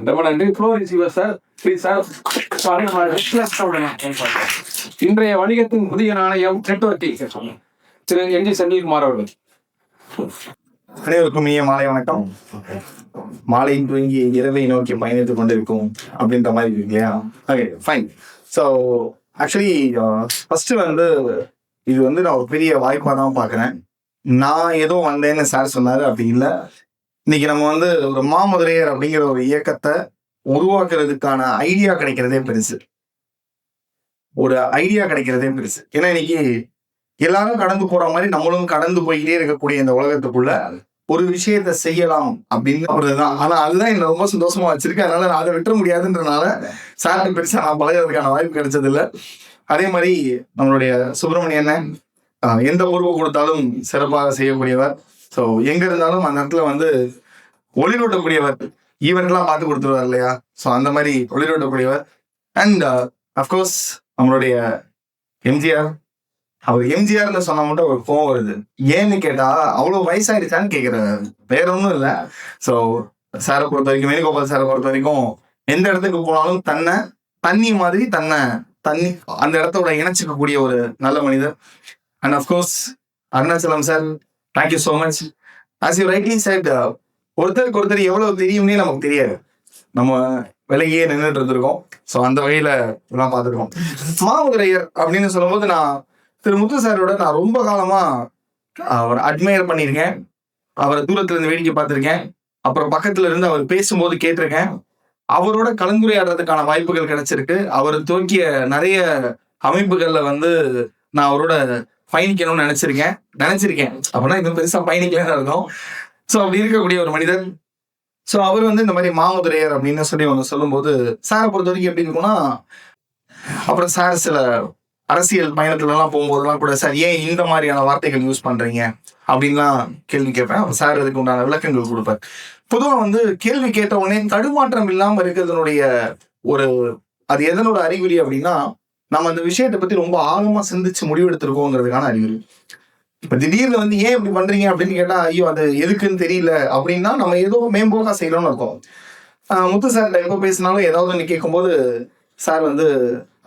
ரொம்ப நன்றி. Floor is your sir. Please sir. இன்றைய வணிகத்தின் புதிய நாணயம் நெட்வொர்க்கிங் திரு என்ஜி செந்தில்குமார் அவர்கள். அனைவருக்கும் இனிய மாலை வணக்கம். மாலையின் துவங்கி இரவை நோக்கி பயணித்துக் கொண்டிருக்கும் அப்படின்ற மாதிரி இருக்கு இல்லையா? Okay fine. So actually first இது நான் ஒரு பெரிய வாய்ப்பாக தான் பார்க்குறேன். நான் ஏதோ வந்தேன்னு சார் சொன்னார், அப்படி இல்லை. இன்னைக்கு நம்ம ஒரு மாமதுரையர் அப்படிங்கிற ஒரு இயக்கத்தை உருவாக்குறதுக்கான ஐடியா கிடைக்கிறதே பெருசு. ஏன்னா இன்னைக்கு எல்லாரும் கடந்து போற மாதிரி நம்மளும் கடந்து போயிட்டே இருக்கக்கூடிய இந்த உலகத்துக்குள்ள ஒரு விஷயத்த செய்யலாம் அப்படின்றதுதான். ஆனா அதுதான் என்ன ரொம்ப சந்தோஷமா வச்சிருக்கு. அதனால நான் அதை விட்டுற முடியாதுன்றதுனால சார் பெருசா நான் பழகிறதுக்கான வாய்ப்பு கிடைச்சது இல்லை. அதே மாதிரி நம்மளுடைய சுப்பிரமணியன் எந்த பொறுப்பு கொடுத்தாலும் சிறப்பாக செய்யக்கூடியவர். ஸோ எங்க இருந்தாலும் அந்த இடத்துல ஒளிரூட்டக்கூடியவர். ஈவெண்ட்லாம் பார்த்து கொடுத்துருவார் இல்லையா? ஸோ அந்த மாதிரி ஒளிரூட்டக்கூடியவர். அண்ட் அஃப்கோர்ஸ் நம்மளுடைய எம்ஜிஆர். அவர் எம்ஜிஆர்னு சொன்னா மட்டும் ஒரு கோவம் வருது. ஏன்னு கேட்டா அவ்வளவு வயசாயிருச்சான்னு கேட்கிறாரு, வேற ஒன்றும் இல்லை. ஸோ சாரை பொறுத்த வரைக்கும், வேணுகோபால் சாரை பொறுத்த வரைக்கும் எந்த இடத்துக்கு போனாலும் தண்ணி மாதிரி தண்ணி அந்த இடத்தோட இணைச்சிக்கக்கூடிய ஒரு நல்ல மனிதர். And of course Arunachalam sir, thank you so much. As you rightly said, ஒருத்தருக்கு ஒருத்தர் எவ்வளவு தெரியும்னே நமக்கு தெரியாது. நம்ம விலகியே நின்றுட்டு இருந்திருக்கோம். ஸோ அந்த வகையில எல்லாம் பார்த்துருக்கோம். மாமதுரையர் அப்படின்னு சொல்லும்போது நான் திரு முத்து சாரோட நான் ரொம்ப காலமா அவரை அட்மையர் பண்ணியிருக்கேன். அவரை தூரத்துல இருந்து வேடிக்கை பார்த்துருக்கேன். அப்புறம் பக்கத்துல இருந்து அவர் பேசும்போது கேட்டிருக்கேன். அவரோட கலந்துரையாடுறதுக்கான வாய்ப்புகள் கிடைச்சிருக்கு. அவர் துவக்கிய நிறைய அமைப்புகள்ல நான் அவரோட பயணிக்கணும்னு நினைச்சிருக்கேன். அப்படின்னா இன்னும் பெருசா பயணிக்கலன்னு இருக்கும். ஸோ அப்படி இருக்கக்கூடிய ஒரு மனிதர். ஸோ அவர் இந்த மாதிரி மாமதுரையர் அப்படின்னு சொல்லி சொல்லும்போது சாரை பொறுத்த வரைக்கும் எப்படி இருக்கும்னா, அப்புறம் சார் சில அரசியல் பயணத்துலலாம் போகும்போதெல்லாம் கூட, சார் ஏன் இந்த மாதிரியான வார்த்தைகள் யூஸ் பண்றீங்க அப்படின்லாம் கேள்வி கேட்பேன். சார் அதுக்கு உண்டான விளக்கங்கள் கொடுப்பார். பொதுவாக கேள்வி கேட்ட உடனே தடுமாற்றம் இல்லாம இருக்கிறதுனுடைய அது எதனோட அறிகுறி அப்படின்னா, நம்ம அந்த விஷயத்தை பத்தி ரொம்ப ஆழமா சிந்திச்சு முடிவெடுத்திருக்கோங்கிறதுக்கான அறிகுறி. இப்ப திடீர்னு ஏன் இப்படி பண்றீங்க அப்படின்னு கேட்டா, ஐயோ அது எதுக்குன்னு தெரியல அப்படின்னா நம்ம ஏதோ மேம்போக்கா செய்யணும்னு இருக்கும். முத்து சார் எப்போ பேசினாலும் ஏதாவது ஒன்று கேட்கும்போது சார்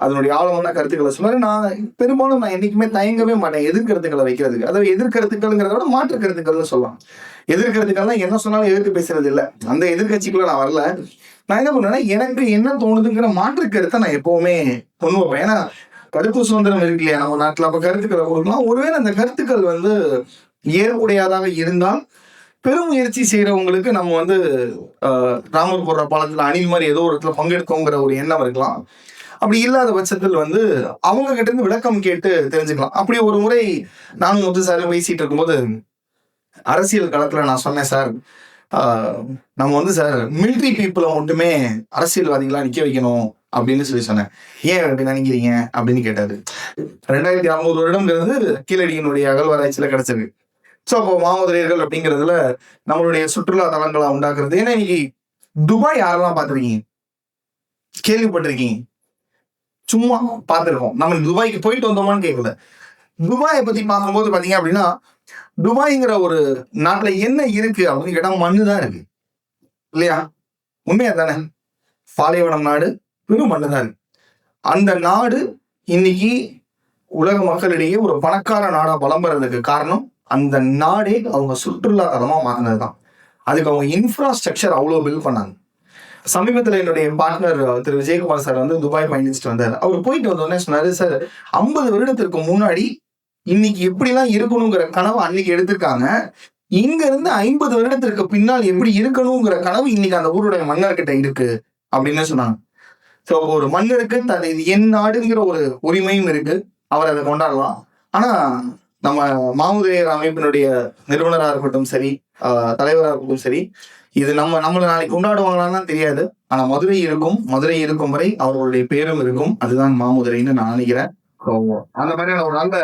அதனுடைய ஆழமான கருத்துக்களை சொன்னாரு. நான் பெரும்பாலும் என்னைக்குமே தயங்கவே மாட்டேன் எதிர்கருத்துக்களை வைக்கிறதுக்கு. அதாவது எதிர்கருத்துக்கள்ங்கிறத விட மாற்று கருத்துக்கள்னு சொல்லலாம். எதிர்கருத்துக்கள்லாம் என்ன சொன்னாலும் எதிர்த்து பேசுறது இல்லை. அந்த எதிர்கட்சிக்குள்ள நான் வரல. நான் என்ன பண்ணுவேன்னா, எனக்கு என்ன தோணுதுங்கிற மாற்று கருத்தை நான் எப்பவுமே கொண்டு வைப்பேன். ஏன்னா கருத்து சுதந்திரம் இருக்கு இல்லையா நம்ம நாட்டில். அப்ப கருத்துக்களை கொடுக்கலாம். ஒருவேளை அந்த கருத்துக்கள் ஏற்புடையதாக இருந்தால் பெரும் முயற்சி செய்யறவங்களுக்கு நம்ம ராமர் போடுற பாலத்துல அணில் மாதிரி ஏதோ ஒரு இடத்துல பங்கெடுக்கோங்கிற ஒரு எண்ணம் இருக்கலாம். அப்படி இல்லாத பட்சத்தில் அவங்க கிட்ட இருந்து விளக்கம் கேட்டு தெரிஞ்சுக்கலாம். அப்படி ஒரு முறை நானும் முத்து சார் பேசிட்டு இருக்கும்போது அரசியல் களத்துல நான் சொன்னேன், சார் நம்ம சார் மிலிட்ரி பீப்புளை மட்டுமே அரசியல்வாதிகளா நிக்க வைக்கணும் அப்படின்னு சொல்லி சொன்னேன். ஏன் அப்படி நினைக்கிறீங்க அப்படின்னு கேட்டாரு. 2600 வருடம்ங்கிறது கீழடியினுடைய அகழ்வாராய்ச்சியில கிடைச்சிருக்கு. ஸோ அப்போ மாமதுரையர்கள் அப்படிங்கிறதுல நம்மளுடைய சுற்றுலா தலங்களா உண்டாக்குறது. ஏன்னா இன்னைக்கு துபாய் யாரெல்லாம் பார்த்துருக்கீங்க, கேள்விப்பட்டிருக்கீங்க, சும்மா பார்த்துருக்கோம். நம்ம துபாய்க்கு போயிட்டு வந்தோமான்னு கேட்கல. துபாயை பத்தி பார்க்கும்போது பாத்தீங்க அப்படின்னா, துபாய்ங்கிற ஒரு நாட்டுல என்ன இருக்கு அப்படின்னு கேட்டா மண்ணு தான் இருக்கு இல்லையா? உண்மையா தானே? பாலைவனம் நாடு, வெறும் மண்ணு தான் இருக்கு. அந்த நாடு இன்னைக்கு உலக மக்களிடையே ஒரு பணக்கார நாடா பலம் பெறதுக்கு காரணம் அந்த நாடே அவங்க சுற்றுலா தலமா மாறினதுதான். அதுக்கு அவங்க இன்ஃப்ராஸ்ட்ரக்சர் அவ்வளவு பில்ட் பண்ணாங்க. சமீபத்தில் என்னுடைய பார்ட்னர் திரு விஜயகுமார் சார் துபாய் பயணிச்சுட்டு வந்தார். அவர் போயிட்டு வந்தோடனே சொன்னாரு, சார் 50 வருடத்திற்கு முன்னாடி இன்னைக்கு எப்படிலாம் இருக்கணுங்கிற கனவு அன்னைக்கு எடுத்திருக்காங்க. இங்க இருந்து 50 வருடத்திற்கு பின்னால் எப்படி இருக்கணுங்கிற கனவு இன்னைக்கு அந்த ஊருடைய மன்னர்கிட்ட இருக்கு அப்படின்னு சொன்னாங்க. ஸோ ஒரு மன்னருக்கு இது என் நாடுங்கிற ஒரு உரிமையும் இருக்கு, அவர் அதை கொண்டாடலாம். ஆனா நம்ம மாமதுரையர் அமைப்பினுடைய நிறுவனராக இருக்கட்டும் சரி, தலைவராக இருக்கட்டும் சரி, இது நம்மளை நாளைக்கு கொண்டாடுவாங்களான்னு தெரியாது. ஆனா மதுரை இருக்கும் வரை அவர்களுடைய பேரும் இருக்கும். அதுதான் மாமதுரைன்னு நான் நினைக்கிறேன். அந்த மாதிரியான ஒரு நல்ல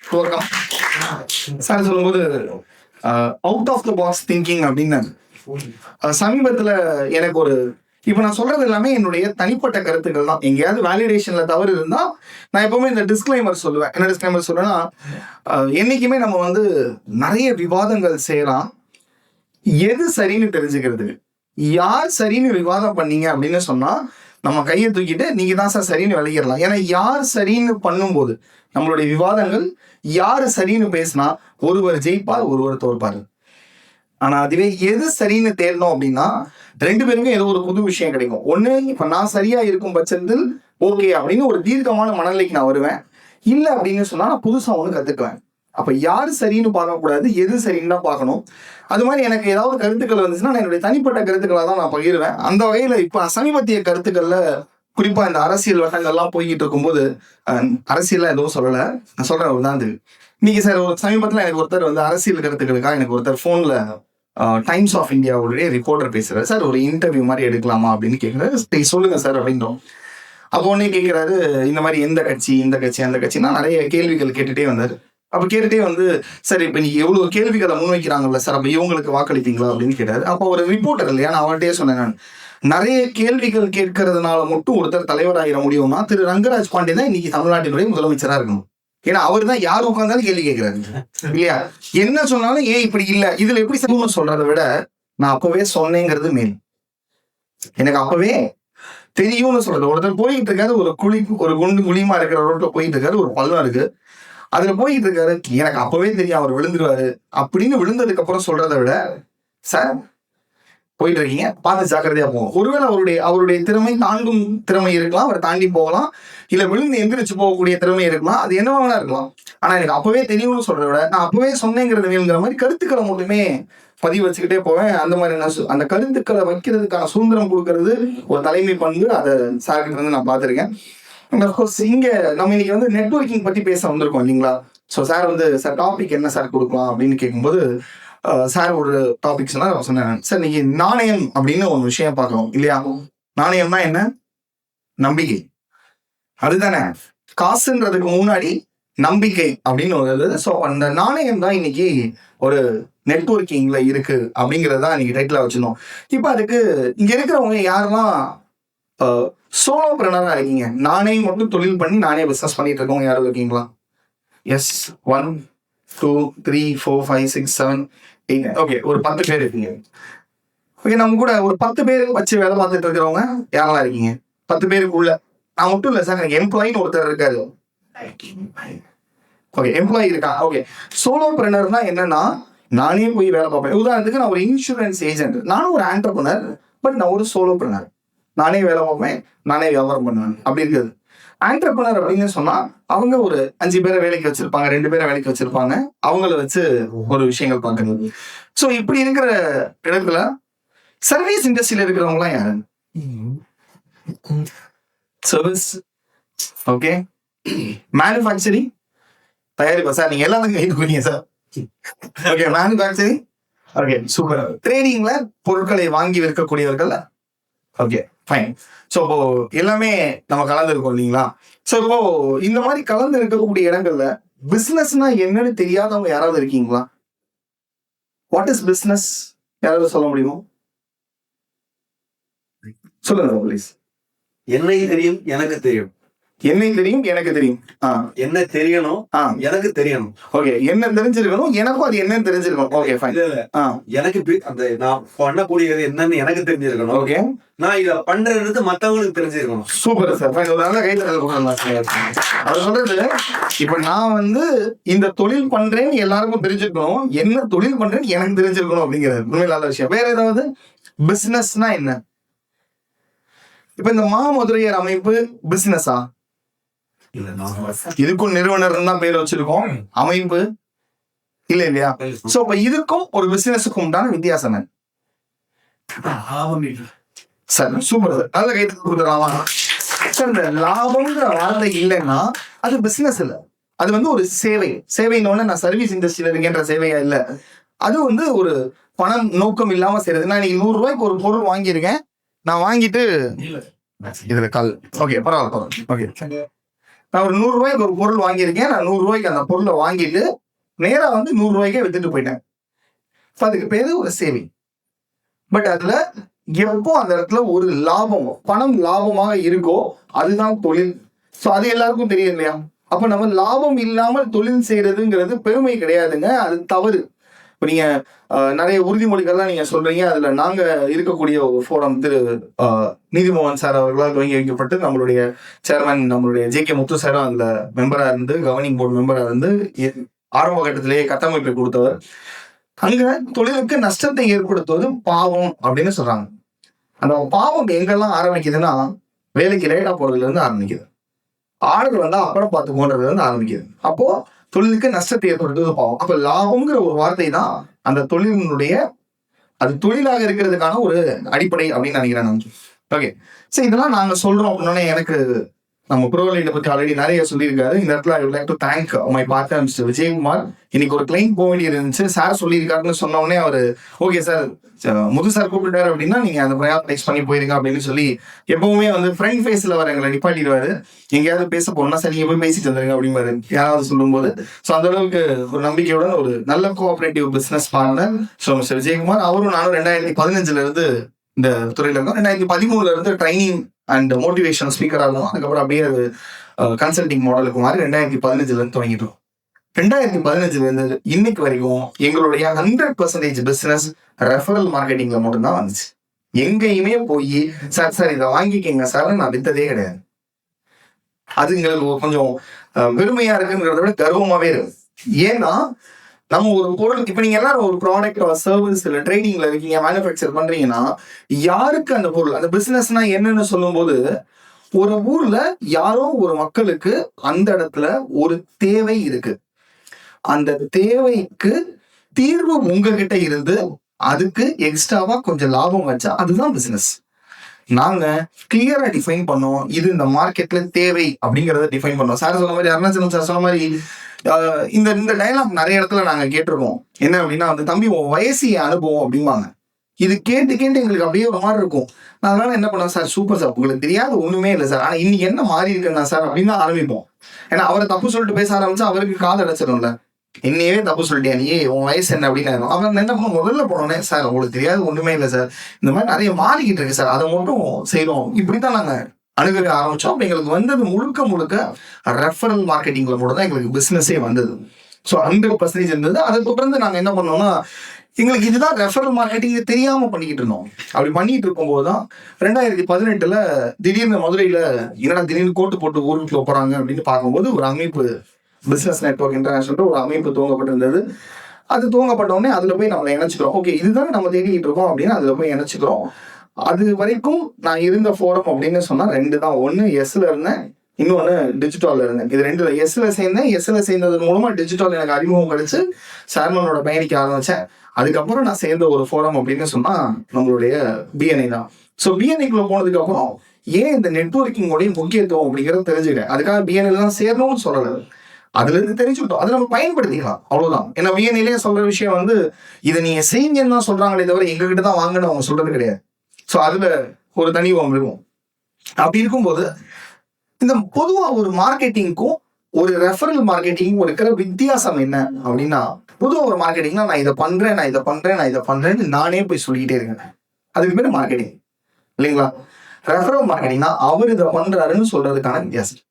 துவக்கம் சார் சொல்லும்போது out of the box thinking அப்படின்னு சமீபத்துல எனக்கு இப்ப நான் சொல்றது எல்லாமே என்னுடைய தனிப்பட்ட கருத்துக்கள் தான். எங்கேயாவது வேலிடேஷன்ல தவறு இருந்தா நான் எப்பவுமே இந்த டிஸ்க்ளைமர் சொல்லுவேன். என்ன டிஸ்க்ளைமர் சொல்லுவேன்னா, என்னைக்குமே நம்ம நிறைய விவாதங்கள் செய்யலாம், எது சரின்னு தெரிஞ்சுக்கிறதுக்கு. யார் சரின்னு விவாதம் பண்ணீங்க அப்படின்னு சொன்னா நம்ம கையை தூக்கிட்டு நீங்க தான் சார் சரின்னு விளையிடலாம். ஏன்னா யார் சரின்னு பண்ணும்போது நம்மளுடைய விவாதங்கள் யாரு சரின்னு பேசினா ஒருவர் ஜெயிப்பார், ஒருவர் தோற்பாரு. ஆனா அதுவே எது சரின்னு தேடணும் அப்படின்னா 2 பேருமே ஏதோ ஒரு புது விஷயம் கிடைக்கும். ஒண்ணு, இப்ப நான் சரியா இருக்கும் பட்சத்தில் ஓகே அப்படின்னு ஒரு தீர்க்கமான மனநிலைக்கு நான் வருவேன். இல்ல அப்படின்னு சொன்னா நான் புதுசா ஒண்ணு கத்துக்குவேன். அப்ப யாரு சரின்னு பார்க்கக்கூடாது, எது சரின்னு தான் பார்க்கணும். அது மாதிரி எனக்கு ஏதாவது கருத்துக்கள் வந்துச்சுன்னா நான் என்னுடைய தனிப்பட்ட கருத்துக்களை தான் நான் பகிர்வேன். அந்த வகையில இப்ப சமீபத்திய கருத்துக்கள்ல குறிப்பா இந்த அரசியல் வட்டங்கள்லாம் போய்கிட்டு இருக்கும்போது அரசியல்லாம் எதுவும் சொல்லல, நான் சொல்றேன் ஒரு தான். இன்னைக்கு சார் ஒரு சமீபத்துல எனக்கு ஒருத்தர் வந்து அரசியல் கருத்துக்களுக்காக எனக்கு ஒருத்தர் போன்ல டைம்ஸ் ஆஃப் இந்தியாவுடைய ரிப்போர்ட்டர் பேசுறாரு. சார் ஒரு இன்டர்வியூ மாதிரி எடுக்கலாமா அப்படின்னு கேட்குறாரு. சொல்லுங்க சார் அப்படின்றோம். அப்போ உடனே கேட்கிறாரு, இந்த மாதிரி எந்த கட்சி, இந்த கட்சி, அந்த கட்சினா நிறைய கேள்விகள் கேட்டுட்டே வந்தாரு. அப்ப கேட்டுட்டே வந்து சார் இப்ப நீங்க எவ்வளவு கேள்விகளை முன்வைக்கிறாங்கல்ல சார், அப்ப இவங்களுக்கு வாக்களித்தீங்களா அப்படின்னு கேட்டாரு. அப்போ ஒரு ரிப்போர்ட்டர் இல்லையா, நான் அவர்கிட்டயே சொன்னேன், நான் நிறைய கேள்விகள் கேட்கறதுனால மட்டும் ஒருத்தர் தலைவராகிட முடியும்னா திரு ரங்கராஜ் பாண்டே தான் இன்னைக்கு தமிழ்நாட்டினுடைய முதலமைச்சரா இருக்கணும். ஏன்னா அவர் தான் யார் உட்கார்ந்தாலும் கேள்வி கேட்கிறாரு இல்லையா. என்ன சொன்னாலும் ஏன் இப்படி இல்ல, இதுல எப்படி சரின்னு சொல்றதை விட நான் அப்பவே சொன்னேங்கிறது மேல். எனக்கு அப்பவே தெரியும்னு சொல்றது. ஒருத்தர் போயிட்டு இருக்காரு, ஒரு குண்டு குழியுமா இருக்கிற ரோட்ல போயிட்டு இருக்காரு, ஒரு பள்ளம் இருக்கு, அதுல போயிட்டு இருக்காரு, எனக்கு அப்பவே தெரியும் அவர் விழுந்துருவாரு அப்படின்னு விழுந்ததுக்கு அப்புறம் சொல்றதை விட சார் போயிட்டு இருக்கீங்க பார்த்து ஜாக்கிரதையா போகும். ஒருவேளை அவருடைய திறமை தாண்டும் திறமை இருக்கலாம், அவர் தாண்டி போகலாம், இல்ல விழுந்து எந்திரிச்சு போகக்கூடிய திறமை இருக்கலாம், அது என்னவானா இருக்கலாம். ஆனா எனக்கு அப்பவே தெரியும்னு சொல்றதை விட நான் அப்பவே சொன்னேங்கிறது வேணுங்கிற மாதிரி கருத்துக்களை மட்டுமே பதிவு வச்சுக்கிட்டே போவேன். அந்த மாதிரி அந்த கருத்துக்களை வைக்கிறதுக்கான சுதந்திரம் கொடுக்கறது ஒரு தலைமை பண்பு. அதை சார்கிட்ட வந்து நான் பார்த்திருக்கேன். இங்க நம்ம இன்னைக்கு வந்து நெட்வொர்க்கிங் பத்தி பேச வந்திருக்கோம் இல்லைங்களா. ஸோ சார் வந்து சார் டாபிக் என்ன சார் கொடுக்கலாம் அப்படின்னு கேட்கும்போது சார் ஒரு டாபிக் சொன்னேன் சார், நீங்க நாணயம் அப்படின்னு ஒரு விஷயம் பார்க்கணும் இல்லையா. நாணயம்னா என்ன? நம்பிக்கை, அதுதானே. காசுன்றதுக்கு முன்னாடி நம்பிக்கை அப்படின்னு ஒரு. ஸோ அந்த நாணயம் தான் இன்னைக்கு ஒரு நெட்வொர்க்கிங்ல இருக்கு அப்படிங்கறத இன்னைக்கு டைட்டிலா வச்சிருந்தோம். இப்ப அதுக்கு இங்க இருக்கிறவங்க யாரெல்லாம் சோலோ பிரணரா இருக்கீங்க, நானே மட்டும் தொழில் பண்ணி நானே பிசினஸ் பண்ணிட்டு இருக்கவங்க யாரும் இருக்கீங்களா? எஸ், 1 2 3 4 5 6 7 8. ஓகே, ஒரு 10 பேர் இருக்கீங்க. ஓகே, நம்ம கூட ஒரு 10 பேர் வச்சு வேலை பார்த்துட்டு இருக்கிறவங்க யாரெல்லாம் இருக்கீங்க? 10 பேருக்குள்ள நான் மட்டும் இல்லை சார், எனக்கு எம்ப்ளாயின்னு ஒருத்தர் இருக்காரு. ஓகே, எம்ப்ளாயி இருக்கா. ஓகே, சோலோ பிரணர்னா என்னன்னா நானே போய் வேலை பார்ப்பேன். உதாரணத்துக்கு நான் ஒரு இன்சூரன்ஸ் ஏஜென்ட், நானும் ஒரு ஆண்டர்பிரனர், பட் நான் ஒரு சோலோ பிரணர். நானே வேலை பார்ப்பேன், நானே வியாபாரம் பண்ணுவேன் அப்படி இருக்குது. ஆண்டர்பிரனர் அப்படின்னு சொன்னா அவங்க ஒரு 5 பேரை வேலைக்கு வச்சிருப்பாங்க, 2 பேரை வேலைக்கு வச்சிருப்பாங்க, அவங்கள வச்சு ஒரு விஷயங்கள் பார்க்கறது. ஸோ இப்படி இருக்கிற இடத்துல சர்வீஸ் இண்டஸ்ட்ரியில இருக்கிறவங்களாம் யாரு? சர்வீஸ், ஓகே, மேனுஃபேக்சரிங், தயாரிப்பா சார், நீங்க எல்லாரும் கைது பண்ணீங்க sir. Okay, manufacturing, okay super. ட்ரேடிங்ல பொருட்களை வாங்கி விற்கக்கூடியவர்கள், ஓகே ஃபைன். ஸோ இப்போ எல்லாமே நம்ம கலந்து இருக்கோம் இல்லைங்களா. ஸோ இப்போ இந்த மாதிரி கலந்து இருக்கக்கூடிய இடங்கள்ல பிசினஸ்னா என்னன்னு தெரியாதவங்க யாராவது இருக்கீங்களா? வாட் இஸ் பிசினஸ், யாராவது சொல்ல முடியுமா? சொல்லுங்க ப்ளீஸ். என்னை தெரியும், எனக்கு தெரியும். என்னை தெரியும், எனக்கு தெரியும். என்ன தெரியணும், எனக்கு தெரியணும். ஓகே, என்ன தெரிஞ்சிருக்கணும், எனக்கும் அது என்னன்னு தெரிஞ்சிருக்கணும். Okay fine. எனக்கு அந்த நான் பண்ணக்கூடியது என்னன்னு எனக்கு தெரிஞ்சிருக்கணும். ஓகே, நான் இத பண்றது மத்தவங்களுக்கு தெரிஞ்சிருக்கணும். சூப்பர் சார், நல்ல கைத்தறல். அவர் சொல்றது இப்ப நான் வந்து இந்த தொழில் பண்றேன்னு எல்லாருக்கும் தெரிஞ்சிருக்கணும், என்ன தொழில் பண்றேன்னு எனக்கு தெரிஞ்சிருக்கணும் அப்படிங்கிறது உண்மையில நல்ல விஷயம். வேற ஏதாவது பிசினஸ்னா என்ன? இப்ப இந்த மாமதுரையர் அமைப்பு பிசினஸா? இதுக்கும் நிறுவனர் தான் பேர் வச்சிருக்கோம், அமைப்பு இல்ல இல்லையா. சோ அப்ப இதுக்கும் ஒரு பிசினஸுக்கும் உண்டான வித்தியாசம் சார். சூப்பர் சார், நல்ல கைது கொடுத்துடலாமா சார். இந்த லாபம்ங்கிற வார்த்தை இல்லைன்னா அது பிசினஸ் இல்ல, அது வந்து ஒரு சேவை. சேவைன்னு நான் சர்வீஸ் இண்டஸ்ட்ரியில இருக்கின்ற சேவையா இல்ல, அது வந்து ஒரு பணம் நோக்கம் இல்லாம செய்யறது. நான் இன்னைக்கு 100 ரூபாய்க்கு ஒரு பொருள் வாங்கியிருக்கேன், நான் வாங்கிட்டு இதுல கால் ஓகே பரவாயில்ல. ஓகே, நான் ஒரு 100 ரூபாய்க்கு ஒரு பொருள் வாங்கியிருக்கேன், நான் 100 ரூபாய்க்கு அந்த பொருளை வாங்கிட்டு நேரா வந்து 100 ரூபாய்க்கே வித்துட்டு போயிட்டேன். அதுக்கு பேரு ஒரு சேவை. பட் அதுல எப்போ அந்த இடத்துல ஒரு லாபம், பணம் லாபமாக இருக்கோ அதுதான் தொழில். ஸோ அது எல்லாருக்கும் தெரியும் இல்லையா. அப்ப நம்ம லாபம் இல்லாமல் தொழில் செய்யறதுங்கிறது பெருமை கிடையாதுங்க, அது தவறு. இப்போ நீங்க நிறைய உறுதிமொழிகள்லாம் நீங்க சொல்றீங்க. அதுல நாங்க இருக்கக்கூடிய ஒரு ஃபோரம் திரு நீதிமோகன் சார் அவர்களால் துவங்கி வைக்கப்பட்டு நம்மளுடைய சேர்மன் நம்மளுடைய ஜே.கே. முத்து சாரும் அதுல மெம்பரா இருந்து கவர்னிங் போர்டு மெம்பரா இருந்து ஆரம்ப கட்டத்திலேயே கட்டமைப்பை கொடுத்தவர். அங்க தொழிலுக்கு நஷ்டத்தை ஏற்படுத்துவது பாவம் அப்படின்னு சொல்றாங்க. அந்த பாவம் எங்கெல்லாம் ஆரம்பிக்குதுன்னா வேலைக்கு லேட்டா போறதுல இருந்து ஆரம்பிக்குது. ஆர்டர் வந்தா அப்புறம் பார்த்துக்கோன்றதுல இருந்து ஆரம்பிக்குது. அப்போ தொழிலுக்கு நஷ்டத்தை ஏற்படுத்துவது பாவம். அப்ப லாபம்ங்கிற ஒரு வார்த்தை தான் அந்த தொழிலினுடைய அது தொழிலாக இருக்கிறதுக்கான ஒரு அடிப்படை அப்படின்னு நினைக்கிறேன் நான். ஓகே, சரி, இதெல்லாம் நாங்க சொல்றோம் அப்படின்னா எனக்கு நம்ம ப்ரோலைட்டை பற்றி ஆல்ரெடி நிறைய சொல்லியிருக்காரு. இந்த இடத்துல I would like to thank my partner mister Vijayakumar. இன்னைக்கு ஒரு கிளைண்ட் போக வேண்டியது இருந்துச்சு. சார் சொல்லியிருக்காருன்னு சொன்ன உடனே அவர் ஓகே சார் முது சார் கூப்பிட்டாரு அப்படின்னா நீங்க அந்த ப்ரையாரிட்டைஸ் பண்ணி போயிருங்க அப்படின்னு சொல்லி எப்பவுமே வந்து ஃப்ரண்ட் ஃபேஸ்ல வர எங்களை நிப்பாட்டிடுவாரு. எங்கேயாவது பேச போனா சார் நீங்க போய் பேசிட்டு வந்துருங்க அப்படிங்கிறாரு யாராவது சொல்லும்போது. ஸோ அந்த அளவுக்கு ஒரு நம்பிக்கையுடன் ஒரு நல்ல cooperative business partner so mister Vijayakumar. அவரும் நானும் 2015 இருந்து இந்த துறையில இருந்தோம். 2013 இருந்து ட்ரைனிங் அண்ட் மோட்டிவேஷன் ஸ்பீக்கராக இருக்கும். அதுக்கப்புறம் அப்படியே அது கன்சல்டிங் மாடலுக்கு மாதிரி 2015 இருந்து தொடங்கிட்டோம். 2015 இருந்து இன்னைக்கு வரைக்கும் எங்களுடைய 100% பிசினஸ் ரெஃபரல் மார்க்கெட்டிங்ல மட்டும்தான் வந்துச்சு. எங்கேயுமே போய் சார் இதை வாங்கிக்கங்க சார் நான் வித்ததே கிடையாது. அது எங்களுக்கு கொஞ்சம் பெருமையா இருக்குங்கிறத விட கர்வமாவே இருக்கு. ஏன்னா நம்ம ஒரு பொருள் இப்ப நீங்க எல்லாரும் ஒரு ப்ராடக்ட் சர்வீஸ் இல்ல ட்ரேடிங்ல இருக்கீங்க, மேனுஃபேக்சர் பண்றீங்கன்னா யாருக்கு அந்த பொருள் அந்த பிசினஸ்னா என்னன்னு சொல்லும் போது ஒரு ஊர்ல யாரோ ஒரு மக்களுக்கு அந்த இடத்துல ஒரு தேவை இருக்கு. அந்த தேவைக்கு தீர்வு உங்ககிட்ட இருந்து அதுக்கு எக்ஸ்ட்ராவா கொஞ்சம் லாபம் வச்சா அதுதான் பிசினஸ். நாங்க கிளியரா டிஃபைன் பண்ணோம். இது இந்த மார்க்கெட்ல தேவை அப்படிங்கறத டிஃபைன் பண்ணோம். சார் சொன்ன மாதிரி அருணாச்சலம் சார் சொன்ன மாதிரி இந்த டைலாக் நிறைய இடத்துல நாங்க கேட்டிருக்கோம். என்ன அப்படின்னா வந்து தம்பி உன் வயசு அனுபவம் அப்படிம்பாங்க. இது கேட்டு எங்களுக்கு அப்படியே ஒரு மாதிரி இருக்கும். அதனால என்ன பண்ணோம் சார் சூப்பர் சார் உங்களுக்கு தெரியாத ஒண்ணுமே இல்லை சார், ஆனா இன்னைக்கு என்ன மாறி இருக்குன்னா சார் அப்படின்னு தான் ஆரம்பிப்போம். ஏன்னா அவரை தப்பு சொல்லிட்டு பேச ஆரம்பிச்சா அவருக்கு காது அடைச்சிடும்ல. என்னையவே தப்பு சொல்லிட்டியா நீ உன் வயசு என்ன அப்படின்னு. அவன் என்ன பண்ண முதல்ல போனோன்னே சார் உங்களுக்கு தெரியாது ஒண்ணுமே இல்லை சார், இந்த மாதிரி நிறைய மாறிக்கிட்டு இருக்கு சார், அதை மட்டும் செய்யறோம். இப்படித்தான் நாங்க அணுக ஆரம்பிச்சோம். அப்ப எங்களுக்கு வந்தது முழுக்க ரெஃபரல் மார்க்கெட்டிங்ல கூட தான் எங்களுக்கு பிசினஸே வந்தது. ஸோ 100% இருந்தது. அதை தொடர்ந்து நாங்க என்ன பண்ணோம்னா எங்களுக்கு இதுதான் ரெஃபரல் மார்க்கெட்டிங் தெரியாம பண்ணிக்கிட்டு இருந்தோம். அப்படி பண்ணிட்டு இருக்கும்போது தான் 2018 திடீர்னு மதுரையில என்னடா திடீர்னு கோட்டு போட்டு ஊருக்குள்ள போறாங்க அப்படின்னு பார்க்கும்போது ஒரு அமைப்பு பிசினஸ் நெட்வொர்க் இன்டர்நேஷனல் ஒரு அமைப்பு துவங்கப்பட்டிருந்தது. அது துவங்கப்பட்ட உடனே அதுல போய் நம்ம இணைச்சிக்கிறோம். ஓகே இதுதான் நம்ம தேடிட்டு இருக்கோம் அப்படின்னு அதுல போய் இணைச்சிக்கிறோம். அது வரைக்கும் நான் இருந்த ஃபோரம் அப்படின்னு சொன்னா 2 தான். ஒன்னு எஸ்ல இருந்தேன், இன்னொன்னு டிஜிட்டல்ல இருந்தேன். இது 2 எஸ்ல சேர்ந்தேன். எஸ்ல சேர்ந்தது மூலமா டிஜிட்டல் எனக்கு அறிமுகம் கிடைச்சு சேர்மனோட பயணிக்க ஆரம்பிச்சேன். அதுக்கப்புறம் நான் சேர்ந்த ஒரு ஃபோரம் அப்படின்னு சொன்னா நம்மளுடைய பிஎன்ஐ தான். ஸோ பிஎன்ஐக்குள்ள போனதுக்கு அப்புறம் ஏன் இந்த நெட்வொர்க்கிங்கோடைய முக்கியத்துவம் அப்படிங்கிறத தெரிஞ்சுக்கிட்டேன். அதுக்காக பிஎன்ஐ தான் சேரணும்னு சொல்லலை, அதுல இருந்து தெரிஞ்சுக்கிட்டோம், அதை நம்ம பயன்படுத்திக்கலாம் அவ்வளவுதான். ஏன்னா பிஎன்ஐலேயே சொல்ற விஷயம் வந்து இதை நீங்க செய்யுங்கன்னு தான் சொல்றாங்களே தவிர எங்ககிட்ட தான் வாங்கன்னு அவங்க சொல்றது கிடையாது. ஸோ அதுல ஒரு தனி இருக்கும். அப்படி இருக்கும்போது இந்த பொதுவா ஒரு மார்க்கெட்டிங்க்கும் ஒரு ரெஃபரல் மார்க்கெட்டிங்கும் இருக்கிற வித்தியாசம் என்ன அப்படின்னா, பொதுவா ஒரு மார்க்கெட்டிங்னா நான் இதை பண்றேன்னு நானே போய் சொல்லிக்கிட்டே இருக்கேன். அதுக்கு பேர் மார்க்கெட்டிங் இல்லைங்களா? ரெஃபரல் மார்க்கெட்டிங்னா அவர் இதை பண்றாருன்னு சொல்றதுக்கான வித்தியாசம்.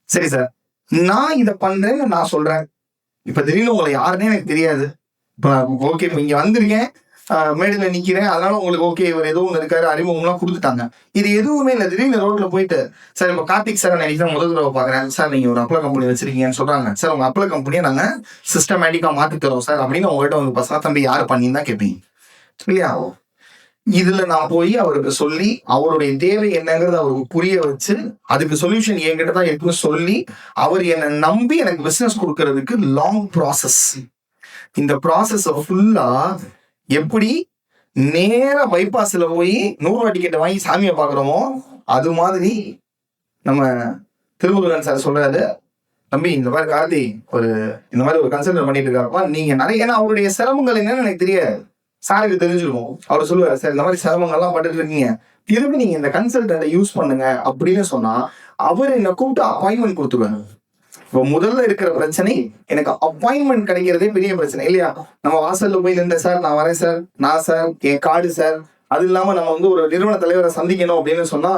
சரி சார் நான் இதை பண்றேன்னு நான் சொல்றேன். இப்ப திடீர்னு உங்களை யாருன்னே எனக்கு தெரியாது. இப்ப ஓகே இப்ப இங்க வந்திருக்கேன், மேடையில நிக்கிறேன், அதனால உங்களுக்கு ஓகே இவர் ஏதோ ஒன்று இருக்காரு அறிமுகம்லாம் கொடுத்துட்டாங்க. இது எதுவுமே இல்லை. திடீர்னு ரோட்ல போயிட்டு சார் இப்போ கார்த்திக் சார் நினைக்கிறேன் தான் முதல் தடவை பாக்குறேன் சார், நீங்க ஒரு அப்பள கம்பெனி வச்சிருக்கீங்கன்னு சொல்றாங்க. சார் உங்க அப்பள கம்பெனியை நாங்க சிஸ்டமேட்டிக்கா மாத்தி தரோம் சார் அப்படின்னு உங்ககிட்ட வந்து பசங்க தம்பி யாரு பண்ணின்னு தான் கேட்பீங்க இல்லையா? இதுல நான் போய் அவருக்கு சொல்லி அவருடைய தேவை என்னங்கிறத அவருக்கு புரிய வச்சு அதுக்கு சொல்யூஷன் என்கிட்ட தான் இருக்குன்னு சொல்லி அவர் என்னை நம்பி எனக்கு பிசினஸ் கொடுக்கறதுக்கு லாங் ப்ராசஸ். இந்த ப்ராசஸ் ஃபுல்லா எப்படி நேரா பைபாஸ்ல போய் 100 ரூபா டிக்கெட்டை வாங்கி சாமியை பாக்குறோமோ அது மாதிரி நம்ம திருமுருகன் சார் சொல்றாரு, தம்பி இந்த மாதிரி கார்த்தி இந்த மாதிரி ஒரு கன்சல்ட் பண்ணிட்டு இருக்காருப்பா நீங்க நிறைய, ஏன்னா அவருடைய சிரமங்கள் என்னன்னு எனக்கு தெரியாது, சாருக்கு தெரிஞ்சிருக்கும். அவர் சொல்லுவார் சார் இந்த மாதிரி சிரமங்கள்லாம் பட்டுட்டு இருக்கீங்க, திரும்பி நீங்க இந்த கன்சல்டன்ட்டை யூஸ் பண்ணுங்க அப்படின்னு சொன்னா அவர் என்னை கூப்பிட்டு அப்பாயின்மெண்ட் கொடுத்துருவாங்க. இப்போ முதல்ல இருக்கிற பிரச்சனை எனக்கு அப்பாயின்மெண்ட் கிடைக்கிறதே பெரிய பிரச்சனை இல்லையா? நம்ம வாசல்ல போய் நின்ற சார் நான் வரேன் சார், நான் சார் என் கார்டு சார் அது இல்லாம நம்ம வந்து ஒரு நிறுவன தலைவரை சந்திக்கணும் அப்படின்னு சொன்னா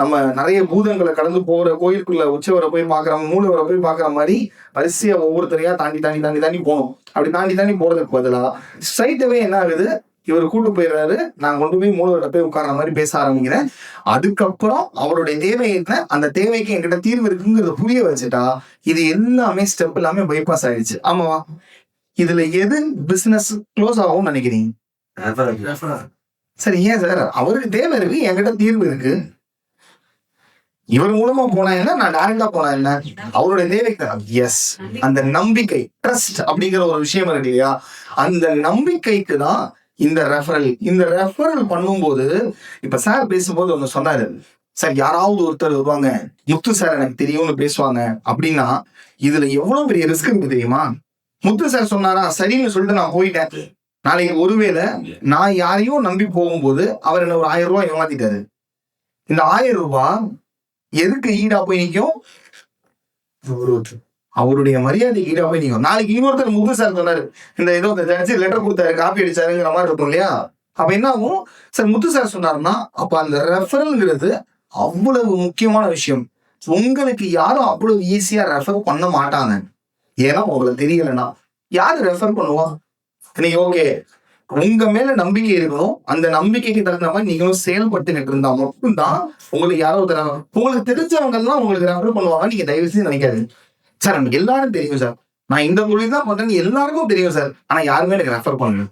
நம்ம நிறைய பூதங்களை கடந்து போகிற கோயிலுக்குள்ள உச்சவரை போய் பார்க்குற மூலவரை போய் பார்க்குற மாதிரி வரிசையா ஒவ்வொருத்தரையா தாண்டி தாண்டி தாண்டி தாண்டி போகணும். அப்படி தாண்டி தாண்டி போறதுக்கு பதிலாக ஸ்ட்ரைட்டாவே என்ன ஆகுது, இவர் கூட்டு போயிடுறாரு, நான் கொண்டு போய் மூலவரை போய் உட்கார்ற மாதிரி பேச ஆரம்பிக்கிறேன். அதுக்கப்புறம் அவருடைய தேவை என்ன, அந்த தேவைக்கு என்கிட்ட தீர்வு இருக்குங்கிறத புரிய வச்சுட்டா இது எல்லாமே ஸ்டெப் எல்லாமே பைபாஸ் ஆயிடுச்சு. ஆமாவா? இதுல எது பிசினஸ் க்ளோஸ் ஆகும்னு நினைக்கிறீங்க? சரி, ஏன் சார் அவருக்கு தேவை இருக்கு, என்கிட்ட தீர்வு இருக்கு, இவர் மூலமா போனா என்ன, நான் டைரக்டா போனா என்ன, அவருடைய தேவைக்கு. எஸ், அந்த நம்பிக்கை, ட்ரஸ்ட் அப்படிங்கிற ஒரு விஷயம் இருக்கு இல்லையா, அந்த நம்பிக்கைக்கு தான் இந்த ரெஃபரல் பண்ணும்போது. இப்ப சார் பேசும்போது ஒண்ணு சொன்னாரு, சார் யாராவது ஒருத்தர் வருவாங்க, முத்து சார் எனக்கு தெரியும்னு பேசுவாங்க அப்படின்னா இதுல எவ்வளவு பெரிய ரிஸ்க் இருக்கு தெரியுமா? முத்து சார் சொன்னாரா சரின்னு சொல்லிட்டு நான் போயிட்டேன், நாளைக்கு ஒருவேளை நான் யாரையும் நம்பி போகும்போது அவர் என்ன ஒரு 1000 ரூபாய் ஏமாத்திட்டாரு, இந்த 1000 ரூபாய் எதுக்கு ஈடா போய் நிற்கும்? அவருடைய மரியாதைக்கு ஈடா போய் நிற்கும். நாளைக்கு இன்னொருத்தர் முத்து சார் சொன்னாரு, இந்த ஏதோ லெட்டர் கொடுத்தாரு, காப்பி அடிச்சாருங்கிற மாதிரி இருக்கும் இல்லையா? அப்ப என்ன ஆகும், சார் முத்து சார் சொன்னாருன்னா அப்ப அந்த ரெஃபரல்ங்கிறது அவ்வளவு முக்கியமான விஷயம். உங்களுக்கு யாரும் அவ்வளவு ஈஸியா ரெஃபர் பண்ண மாட்டாங்க. ஏன்னா உங்களுக்கு தெரியலன்னா யாரு ரெஃபர் பண்ணுவா? நீங்க ஓகே, உங்க மேல நம்பிக்கை இருக்கணும், அந்த நம்பிக்கைக்கு தகுந்த மாதிரி நீங்களும் செயல்பட்டுக்கிட்டு இருந்தா மட்டும்தான் உங்களுக்கு யாரோ தராங்க. உங்களுக்கு தெரிஞ்சவங்க எல்லாம் உங்களுக்கு ரெஃபர் பண்ணுவாங்க. நீங்க தயவு செஞ்சு நினைக்காது, சார் நமக்கு எல்லாரும் தெரியும் சார், நான் இந்த தொழில் தான் பண்றேன்னு எல்லாருக்கும் தெரியும் சார், ஆனா யாருமே எனக்கு ரெஃபர் பண்ணல.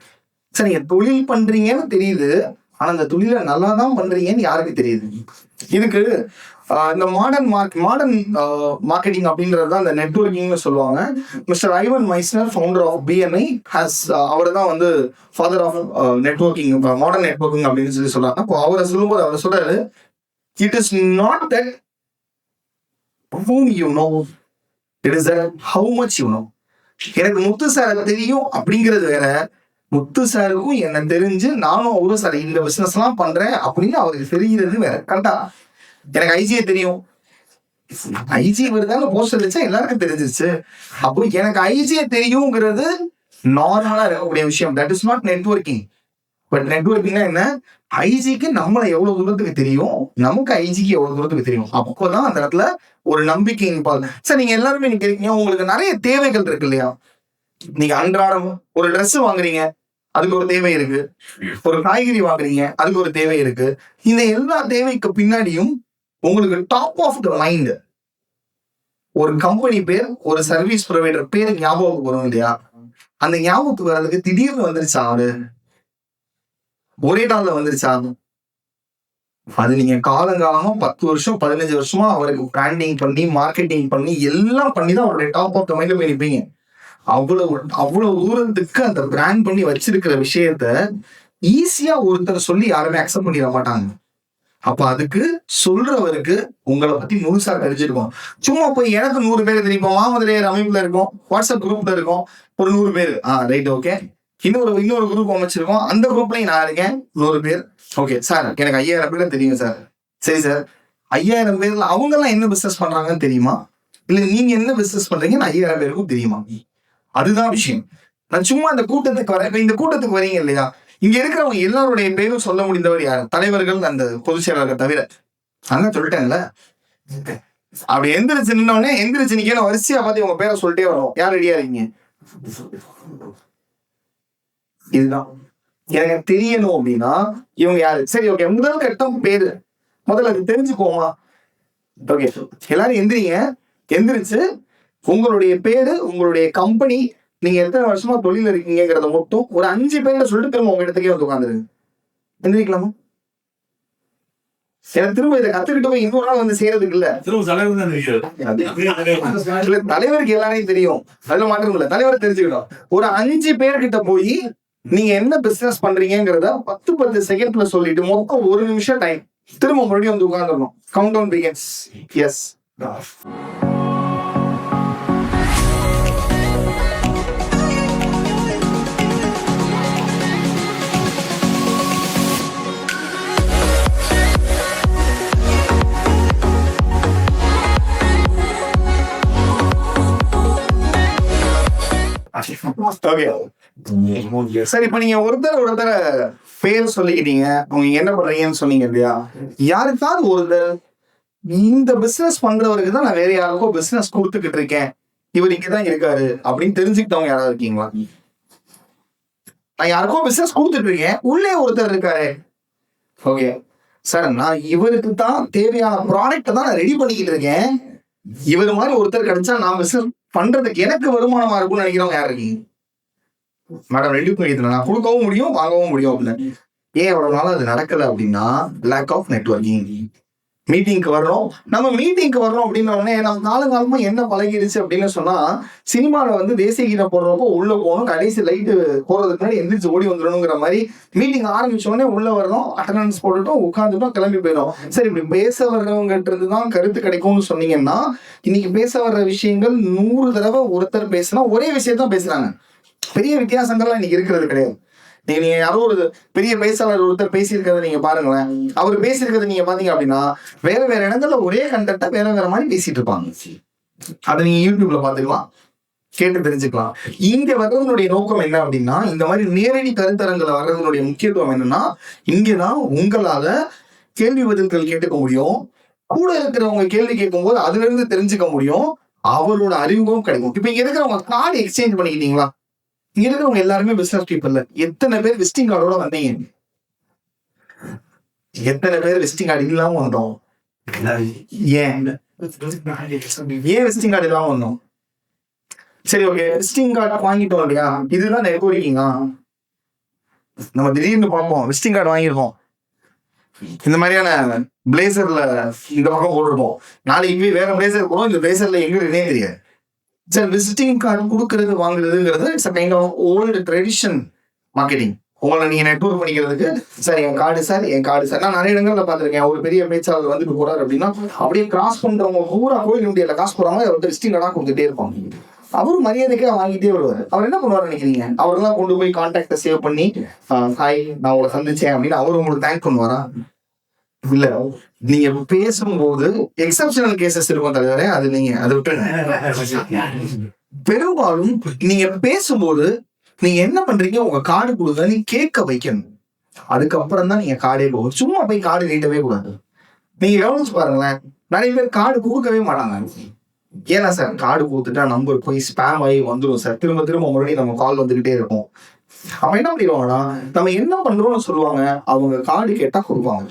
சார் நீங்க தொழில் பண்றீங்கன்னு தெரியுது, ஆனா அந்த தொழிலை நல்லா தான் பண்றீங்கன்னு யாருக்கு தெரியுது? இதுக்கு இந்த மாடர்ன் மார்க்கெட்டிங் அப்படின்றது தான் இந்த நெட்வொர்க்கிங்னு சொல்லுவாங்க. Mister Ivan Misner, founder of BNI, அவர் தான் வந்து father of networking, modern networking அப்படின்னு சொல்லி சொல்றாங்க. அப்போ அவரை சொல்லும்போது அவர் சொல்றாரு, it is not that whom you know, it is that how much you know. எனக்கு முத்து சார் தெரியும் அப்படிங்கிறது வேற, முத்து சாருக்கும் என்ன தெரிஞ்சு நானும் அவரும் சார் இந்த பிசினஸ் எல்லாம் பண்றேன் அப்படின்னு அவருக்கு தெரிகிறது வேற. கரெக்டா? எனக்கு ஐஜியை தெரியும், ஐஜி வருதான போஸ்டர் வச்சா எல்லாருக்கும் தெரிஞ்சிருச்சு. அப்போ எனக்கு ஐஜியை தெரியுங்கிறது நார்மலா இருக்கக்கூடிய விஷயம். That is not networking. But நெட்வொர்க்கிங்னா என்ன, ஐஜிக்கு நம்மளை எவ்வளவு தூரத்துக்கு தெரியும், நமக்கு ஐஜிக்கு எவ்வளவு தூரத்துக்கு தெரியும். அப்போதான் அந்த இடத்துல ஒரு நம்பிக்கையின் பால். சார் நீங்க எல்லாருமே நீங்க இருக்கீங்க, உங்களுக்கு நிறைய தேவைகள் இருக்கு இல்லையா? நீங்க அன்றாடம் ஒரு ட்ரெஸ் வாங்குறீங்க, அதுக்கு ஒரு தேவை இருக்கு, ஒரு காய்கறி வாங்குறீங்க, அதுக்கு ஒரு தேவை இருக்கு. இந்த எல்லா தேவைக்கு பின்னாடியும் உங்களுக்கு டாப் ஆஃப் த மைண்ட் ஒரு கம்பெனி பேர், ஒரு சர்வீஸ் ப்ரொவைடர் பேர் ஞாபகம் வரும் இல்லையா? அந்த ஞாபகத்துக்கு வர்றதுக்கு திடீர்னு வந்துருச்சா, அவரு ஒரே நாள்ல வந்துருச்சா? அது நீங்க காலங்காலமா 10 வருஷம் 15 வருஷமா அவருக்கு பிராண்டிங் பண்ணி மார்க்கெட்டிங் பண்ணி எல்லாம் பண்ணி தான் அவருடைய டாப் ஆஃப் த மைண்ட்ல போய் நிற்பீங்க. அவ்வளவு தூரத்துக்கு அந்த பிராண்ட் பண்ணி வச்சிருக்கிற விஷயத்த ஈஸியா ஒருத்தர் சொல்லி யாருமே அக்செப்ட் பண்ணிட மாட்டாங்க. அப்ப அதுக்கு சொல்றவருக்கு உங்களை பத்தி முழுசா தெரிஞ்சிருக்கும். சும்மா போய் எனக்கு 100 பேர் தெரியும், மாமதுரையர் அமைப்புல இருக்கும், வாட்ஸ்அப் குரூப்ல இருக்கும் ஒரு 100 பேர், ரைட் ஓகே, இன்னொரு குரூப் அமைச்சிருக்கோம், அந்த குரூப்லயும் நான் இருக்கேன் 100 பேர். ஓகே சார் எனக்கு 5000 பேர் தெரியும் சார். சரி சார், 5000 பேர்ல அவங்க எல்லாம் என்ன பிசினஸ் பண்றாங்கன்னு தெரியுமா? இல்ல நீங்க என்ன பிசினஸ் பண்றீங்கன்னு 5000 பேருக்கும் தெரியுமா? அதுதான் விஷயம். நான் சும்மா இந்த கூட்டத்துக்கு வரேன். இப்ப இந்த கூட்டத்துக்கு வரீங்க இல்லையா, இங்க இருக்கிறவங்க எல்லாருடைய பேரும் சொல்ல முடிந்தவர் யார்? தலைவர்கள், அந்த பொதுச் செயலாளர்கள் தவிர. அதான் சொல்லிட்டேன்ல, அப்படி எந்திரிச்சு நின்னோடனே எந்திரிச்சு நிக்கணும், வரிசையா பார்த்து உங்க பேரை சொல்லிட்டே வரும், யார் ரெடியா இருக்கீங்க? இதுதான் எனக்கு தெரியணும் அப்படின்னா இவங்க யாரு. சரி ஓகே, முதல் கட்டம் பேரு, முதல்ல அது தெரிஞ்சுக்கோமா? ஓகே, எல்லாரும் எந்திரிங்க. எந்திரிச்சு உங்களுடைய பேரு, உங்களுடைய கம்பெனி, நீங்க எத்தனை வருஷமா தொழில் இருக்கீங்கிறத மட்டும் ஒரு 5 பேரை சொல்லிட்டு திரும்ப உங்க இடத்துக்கே வந்து உட்காந்துருங்க. எந்திரிக்கலாமா? எனக்கு திரும்ப இதை கத்துக்கிட்டு போய் இன்னொரு நாள் வந்து செய்யறதுக்கு இல்ல, தலைவருக்கு எல்லாரையும் தெரியும், அதுல மாற்றம் இல்ல, தலைவரை தெரிஞ்சுக்கணும். ஒரு 5 பேர்கிட்ட போய் நீங்க என்ன பிசினஸ் பண்றீங்கிறத 10 செகண்ட்ல சொல்லிட்டு மொத்தம் 1 நிமிஷம் டைம், திரும்ப மறுபடியும் வந்து உட்காந்துடணும். Countdown begins. எஸ். சரி, இப்ப நீங்க ஒருத்தரை பேர் சொல்லிக்கிட்டீங்க, அவங்க என்ன பண்றீங்கன்னு சொன்னீங்க இல்லையா? யாருக்காவது ஒருத்தர் இந்த பிசினஸ் பண்றவருக்கு தான் நான் வேற யாருக்கோ பிசினஸ் கொடுத்துக்கிட்டு இருக்கேன், இவர் இங்கதான் இருக்காரு அப்படின்னு தெரிஞ்சுக்கிட்டவங்க யாராவது இருக்கீங்களா? நான் யாருக்கோ பிசினஸ் கொடுத்துட்டு இருக்கேன், உள்ளே ஒருத்தர் இருக்காரு, ஓகே சார் நான் இவருக்கு தான் தேவையான ப்ராடக்ட் தான் நான் ரெடி பண்ணிக்கிட்டு இருக்கேன், இவர் மாதிரி ஒருத்தர் கிடைச்சா நான் பிசினஸ் பண்றதுக்கு எனக்கு வருமானமா இருக்கும்னு நினைக்கிறவங்க யார் இருக்கீங்க? மேடம் ரெடி பண்ணிட்டு நான் கொடுக்கவும் முடியும் வாங்கவும் முடியும் அப்படின்னு. ஏன் அவ்வளவு நாள் அது நடக்கல அப்படின்னா லேக் ஆஃப் நெட்வொர்க்கிங். மீட்டிங்க்கு வர்றோம், நம்ம மீட்டிங்க்கு வர்றோம் அப்படின்ன உடனே நம்ம காலங்காலமா என்ன பழகிடுச்சு அப்படின்னு சொன்னா, சினிமாவில் வந்து தேசிய கீதம் போடுறப்போ உள்ள போகணும், கடைசி லைட்டு போறதுக்கு முன்னாடி எந்திரிச்சு ஓடி வந்துடணுங்கிற மாதிரி மீட்டிங் ஆரம்பிச்ச உடனே உள்ள வரணும், அட்டண்டன்ஸ் போட்டுட்டோம், உட்காந்துட்டோம், கிளம்பி போயிடும். சரி இப்படி பேச வர்றவங்ககிட்ட இருந்து தான் கருத்து கிடைக்கும்னு சொன்னீங்கன்னா, இன்னைக்கு பேச வர்ற விஷயங்கள் 100 தடவை ஒருத்தர் பேசினா ஒரே விஷயத்தான் பேசுறாங்க. பெரிய வித்தியாசங்கள்லாம் இன்னைக்கு இருக்கிறது கிடையாது. நீங்க யாரோ ஒரு பெரிய பேச்சாளர் ஒருத்தர் பேசியிருக்கிறத நீங்க பாருங்களேன், அவர் பேசியிருக்கிறத நீங்க பாத்தீங்க அப்படின்னா வேற வேற இடங்கள்ல ஒரே கண்டென்ட்டா வேற வேற மாதிரி பேசிட்டு இருப்பாங்க. அதை நீங்க யூடியூப்ல பாத்துக்கலாம், கேட்டு தெரிஞ்சுக்கலாம். இங்க வர்றதனுடைய நோக்கம் என்ன அப்படின்னா, இந்த மாதிரி நேரடி கருத்தரங்களை வர்றதனுடைய முக்கியத்துவம் என்னன்னா, இங்கதான் உங்களால கேள்வி பதில்கள் கேட்டுக்க முடியும், கூட இருக்கிறவங்க கேள்வி கேட்கும் போது அதுல இருந்து தெரிஞ்சுக்க முடியும், அவரோட அறிமுகம் கிடைக்கும். இப்ப இங்க இருக்கிறவங்க கார்டு எக்ஸ்சேஞ்ச் பண்ணிக்கிட்டீங்களா? இங்க இருக்கிறவங்க எல்லாருமே பிசினஸ் பீப்புள். எத்தனை பேர் விசிட்டிங் கார்டோட வந்தீங்க? எத்தனை பேர் விசிட்டிங் கார்டு இல்லாம வந்தோம்? ஏன் விசிட்டிங் கார்டு இல்லாம வந்தோம்? சரி ஓகே, விசிட்டிங் கார்டு வாங்கிட்டோம் இல்லையா, இதுதான் நெட்வொர்க்கிங்கா? நம்ம திடீர்னு பார்ப்போம் விசிட்டிங் கார்டு வாங்கியிருக்கோம், இந்த மாதிரியான பிளேசர்ல இந்த பக்கம் போட்டிருப்போம், நாளைக்கு வேற பிளேசர் போறோம், இந்த பிளேசர்ல எங்க இருக்கே தெரியாது. சார் விசிட்டிங் கார்டு கொடுக்கறது வாங்குறதுங்கிறது it's a kind of old tradition marketing. உங்களை நீங்க நெட்வொர்க் பண்ணிக்கிறதுக்கு, சார் என் கார்டு சார், என் கார்டு சார். நான் நிறைய இடங்கள்ல பார்த்துருக்கேன், ஒரு பெரிய பேச்சாளர் வந்துட்டு போறாரு அப்படின்னா அப்படியே கிராஸ் பண்றவங்க பூரா கோயில் இந்தியால காசு போறாங்க, அவர்கிட்ட விசிட்டிங் கார்டா கொடுத்துட்டே இருப்பாங்க. அவரும் மரியாதைக்கே வாங்கிட்டே வருவார். அவர் என்ன பண்ணுவார் நினைக்கிறீங்க? அவரெல்லாம் கொண்டு போய் கான்டாக்டை சேவ் பண்ணி, ஹாய் நான் உங்களை சந்திச்சேன் அப்படின்னு அவர் உங்களுக்கு தேங்க் பண்ணுவாரா? இல்ல. நீங்க பேசும்போது எக்ஸப்ஷனல் கேசஸ் இருக்கும் தலைவரே, அது நீங்க அதை விட்டு பெரும்பாலும் நீங்க பேசும்போது நீங்க என்ன பண்றீங்க, உங்க கார்டு கொடுங்க, நீ கேட்க வைக்கணும், அதுக்கப்புறம் தான் நீங்க கார்டே போகும். சும்மா போய் கார்டு நீட்டவே கூடாது. நீங்க கவனிச்சு பாருங்களேன், நிறைய பேர் கார்டு கொடுக்கவே மாட்டாங்க. ஏன்னா சார் கார்டு கொடுத்துட்டா நம்பர் போய் ஸ்பேம் ஆகி வந்துடும் சார், திரும்ப திரும்ப மறுபடியும் நம்ம கால் வந்துகிட்டே இருக்கும். அவன் என்ன பண்ணிடுவாங்கன்னா, நம்ம என்ன பண்றோம்னு சொல்லுவாங்க, அவங்க கார்டு கேட்டா கொடுப்பாங்க.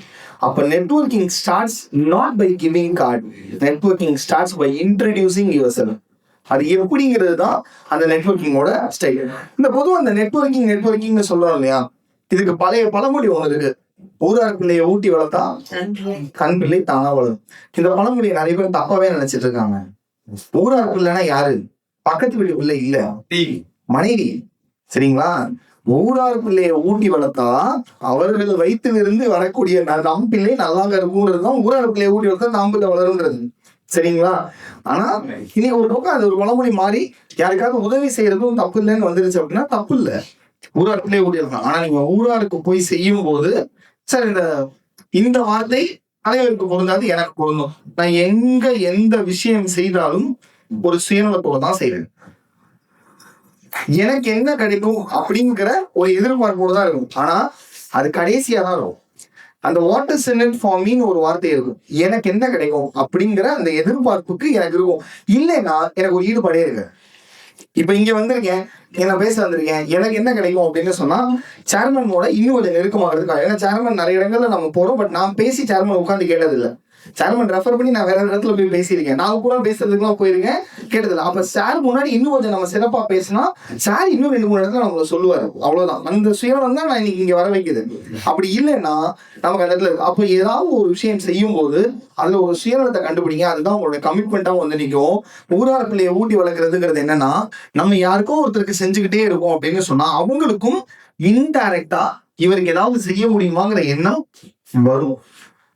அப்ப networking starts not by giving card, networking starts by introducing yourself. அது எப்படிங்கிறது தான் அந்த நெட்வொர்க்கிங்கோட ஸ்டைல். இந்த பொதுவாக அந்த நெட்வொர்க்கிங்னு சொல்றோம் இல்லையா, இதுக்கு பழைய பழமொழி ஒன்று இருக்கு, ஊரார் பிள்ளையை ஊட்டி வளர்த்தா கண் பிள்ளை தானா வளரும். இந்த பழமொழியை நிறைய பேர் தப்பாவே நினைச்சிட்டு இருக்காங்க. ஊரார் பிள்ளைனா யாரு? பக்கத்து வீட்டு பிள்ளை இல்ல, மனைவி. சரிங்களா? ஊரார் பிள்ளையை ஊட்டி வளர்த்தா அவர்கள் வயிற்றிலிருந்து வரக்கூடிய நம் பிள்ளை நல்லா இருக்கும்ன்றதுதான் ஊரார் பிள்ளையை ஊட்டி வளர்த்தா நாம் பிள்ளை வளருன்றது. சரிங்களா? ஆனா இனி ஒரு பக்கம் அது ஒரு பழமொழி மாறி யாருக்காவது உதவி செய்யறதும் தப்பு இல்லைன்னு வந்துருச்சு அப்படின்னா தப்பு இல்லை, ஊரார் பிள்ளையை ஊட்டி வளர்க்கலாம். ஆனா நீங்க ஊராருக்கு போய் செய்யும் போது, சார் இந்த வார்த்தை தலைவருக்கு பொருந்தாது, எனக்கு பொருந்தும், நான் எந்த விஷயம் செய்தாலும் ஒரு சுயநலத்தோட தான் செய்வேன், எனக்கு என்ன கிடைக்கும் அப்படிங்கிற ஒரு எதிர்பார்ப்போடு தான் இருக்கும். ஆனா அது கடைசியா தான் இருக்கும். அந்த what is in it for மீன்னு ஒரு வார்த்தை இருக்கும், எனக்கு என்ன கிடைக்கும் அப்படிங்கிற அந்த எதிர்பார்ப்புக்கு எனக்கு இருக்கும். இல்லைன்னா எனக்கு ஒரு ஈடுபாடே இருக்கு. இப்ப இங்க வந்திருக்கேன், என்ன பேச வந்திருக்கேன், எனக்கு என்ன கிடைக்கும் அப்படின்னு சொன்னா சேர்மனோட இன்னும் கொஞ்சம் நெருக்கமாகிறதுக்காக. ஏன்னா சேர்மன் நிறைய இடங்கள்ல நம்ம போறோம், பட் நான் பேசி சேர்மன் உட்காந்து கேட்டது இல்லை. சேர்மன் ரெஃபர் பண்ணி நான் வேற இடத்துல போய் பேசியிருக்கேன், நான் கூட பேசுறதுக்குலாம் போயிருக்கேன், கேட்டதில்லை. அப்ப சார் முன்னாடி இன்னும் கொஞ்சம் நம்ம சிறப்பா பேசினா சார் இன்னும் 2-3 இடத்துல நம்மள சொல்லுவாரு. அவ்வளவுதான். அந்த சுயநலம் தான் நான் இன்னைக்கு இங்க வர வைக்குது. அப்படி இல்லைன்னா நமக்கு அந்த இடத்துல அப்போ ஏதாவது ஒரு விஷயம் செய்யும் போது அதுல ஒரு சுயநலத்தை கண்டுபிடிங்க, அதுதான் உங்களோட கமிட்மெண்ட்டாகவும் வந்து நிற்கும். ஊரார் பிள்ளையை ஊட்டி வளர்க்கறதுங்கிறது என்னன்னா, நம்ம யாருக்கும் ஒருத்தருக்கு செஞ்சுக்கிட்டே இருக்கோம் அப்படின்னு சொன்னா அவங்களுக்கும் இன்டைரக்டா இவருக்கு ஏதாவது செய்ய முடியுமாங்கிற எண்ணம் வரும்.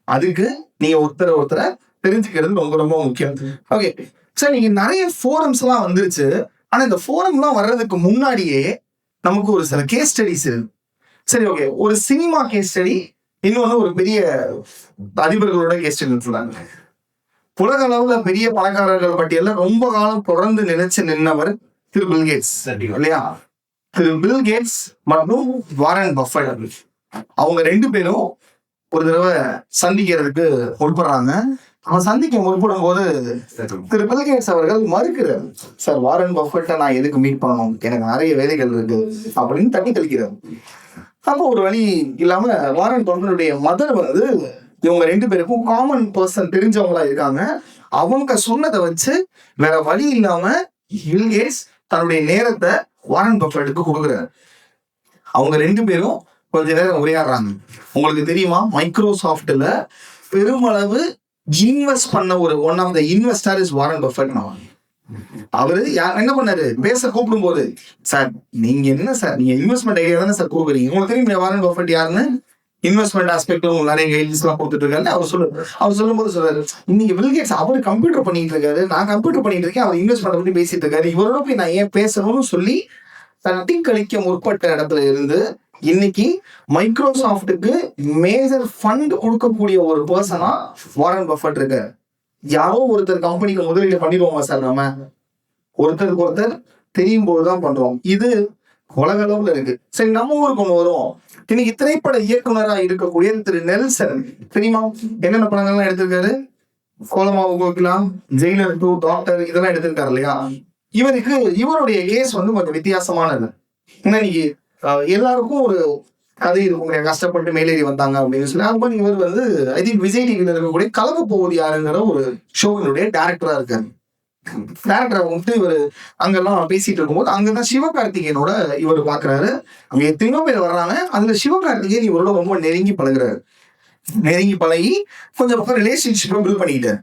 அதுக்கு நீங்க ஒருத்தரை தெரிஞ்சுக்கிறது ரொம்ப ரொம்ப முக்கியம். ஓகே சார், நீங்க நிறைய ஃபோரம்ஸ் எல்லாம் வந்துருச்சு. ஆனா இந்த ஃபோரம்லாம் வர்றதுக்கு முன்னாடியே நமக்கு ஒரு சில கேஸ் ஸ்டடிஸ் இருக்கு. சரி ஓகே, ஒரு சினிமா கேஸ் ஸ்டடி, இன்னொன்னு ஒரு பெரிய அதிபர்களோட கேஸ் ஸ்டடி சொல்றாங்க. உலக அளவுல பெரிய பணக்காரர்கள் பட்டியல்ல ரொம்ப காலம் தொடர்ந்து நினைச்சு நின்னவர் திரு பில் கேட்ஸ் இல்லையா? திரு பில் கேட்ஸ் மற்றும் வாரன் பஃபெட் அவங்க 2 பேரும் ஒரு தடவை சந்திக்கிறதுக்கு முற்படுறாங்க. அவன் சந்திக்க முற்படும் போது திரு பில் கேட்ஸ் அவர்கள் மறுக்கிறார். சார், வாரன் பஃபெட்டை நான் எதுக்கு மீட் பண்ணணும், எனக்கு நிறைய வேலைகள் இருக்கு அப்படின்னு தட்டி கழிக்கிறார். அப்போ ஒரு வழி இல்லாம வாரன் பஃபெட்டுடைய மதர் வந்து இவங்க 2 பேருக்கும் காமன் பர்சன் தெரிஞ்சவங்களா இருக்காங்க. அவங்க சொன்னதை வச்சு வேற வழி இல்லாம பில் கேட்ஸ் தன்னுடைய நேரத்தை வாரன் பஃபெட்டுக்கு கொடுக்குறாரு. அவங்க 2 பேரும் கொஞ்ச நேரம் உரையாடுறாங்க. உங்களுக்கு தெரியுமா, மைக்ரோசாஃப்ட்ல பெருமளவு இன்வெஸ்ட் பண்ண ஒரு one of the investor is Warren Buffett. அவரு என்ன பண்ணாரு, பேச கூப்பிடும் போது, சார் நீங்க என்ன சார், நீங்க இன்வெஸ்ட்மெண்ட் ஐடியா தானே சார் கூப்பிடுறீங்க, உங்களுக்கு தெரியும் வாரன் பஃபெட் யாருன்னு, இன்வெஸ்ட்மெண்ட் ஆஸ்பெக்ட் நிறைய கைட்ஸ் எல்லாம் கொடுத்துட்டு இருக்காரு. அவர் சொல்லும் போது சொல்றாரு, இன்னைக்கு பில் கேட்ஸ் அவர் கம்ப்யூட்டர் பண்ணிட்டு இருக்காரு, நான் கம்ப்யூட்டர் பண்ணிட்டு இருக்கேன், அவர் இன்வெஸ்ட்மெண்ட் பத்தி பேசிட்டு இருக்காரு, இவரோட போய் நான் ஏன் பேசணும்னு சொல்லி தட்டி கழிக்க முற்பட்ட இடத்துல இருந்து இன்னைக்கு மைக்ரோசாஃப்ட்டுக்கு மேஜர் ஃபண்ட் கொடுக்கக்கூடிய ஒரு பர்சனா வாரன் பஃபெட் இருக்க. யாரோ ஒருத்தர் கம்பெனிக்கு முதலீடு பண்ணிடுவோமா சார், நம்ம ஒருத்தருக்கு ஒருத்தர் தெரியும் போதுதான் பண்றோம். இது உலக அளவுல இருக்கு. சரி, நம்ம ஊருக்கு ஒண்ணு வரும். இன்னைக்கு திரைப்பட இயக்குனரா இருக்கக்கூடிய திரு நெல்சன், தெரியுமா என்னென்ன படங்கள்லாம் எடுத்திருக்காரு, கோலமாவு கோகிலாம், ஜெயிலர் 2, டாக்டர், இதெல்லாம் எடுத்திருக்காரு இல்லையா. இவருடைய கேஸ் வந்து கொஞ்சம் வித்தியாசமானது. இன்னைக்கு எல்லாருக்கும் ஒரு கதை இருக்கும், கஷ்டப்பட்டு மேலேறி வந்தாங்க அப்படின்னு சொல்லி. அது மாதிரி இவர் வந்து ஐ திங்க் விஜய் டிவில இருக்கக்கூடிய கலக்க போவது யாருங்கிற ஒரு ஷோவினுடைய டைரக்டரா இருக்காரு. டைரக்டரை வந்து இவர் அங்கெல்லாம் பேசிட்டு இருக்கும்போது அங்கதான் சிவகார்த்திகேயனோட இவர் பாக்குறாரு. அங்க எத்தனையோ பேர் வர்றாங்க. அதுல சிவகார்த்திகேயன் இவரோட ரொம்ப நெருங்கி பழகுறாரு. நெருங்கி பழகி கொஞ்சம் பக்கம் ரிலேஷன்ஷிப்பை பில்ட் பண்ணிக்கிட்டாரு.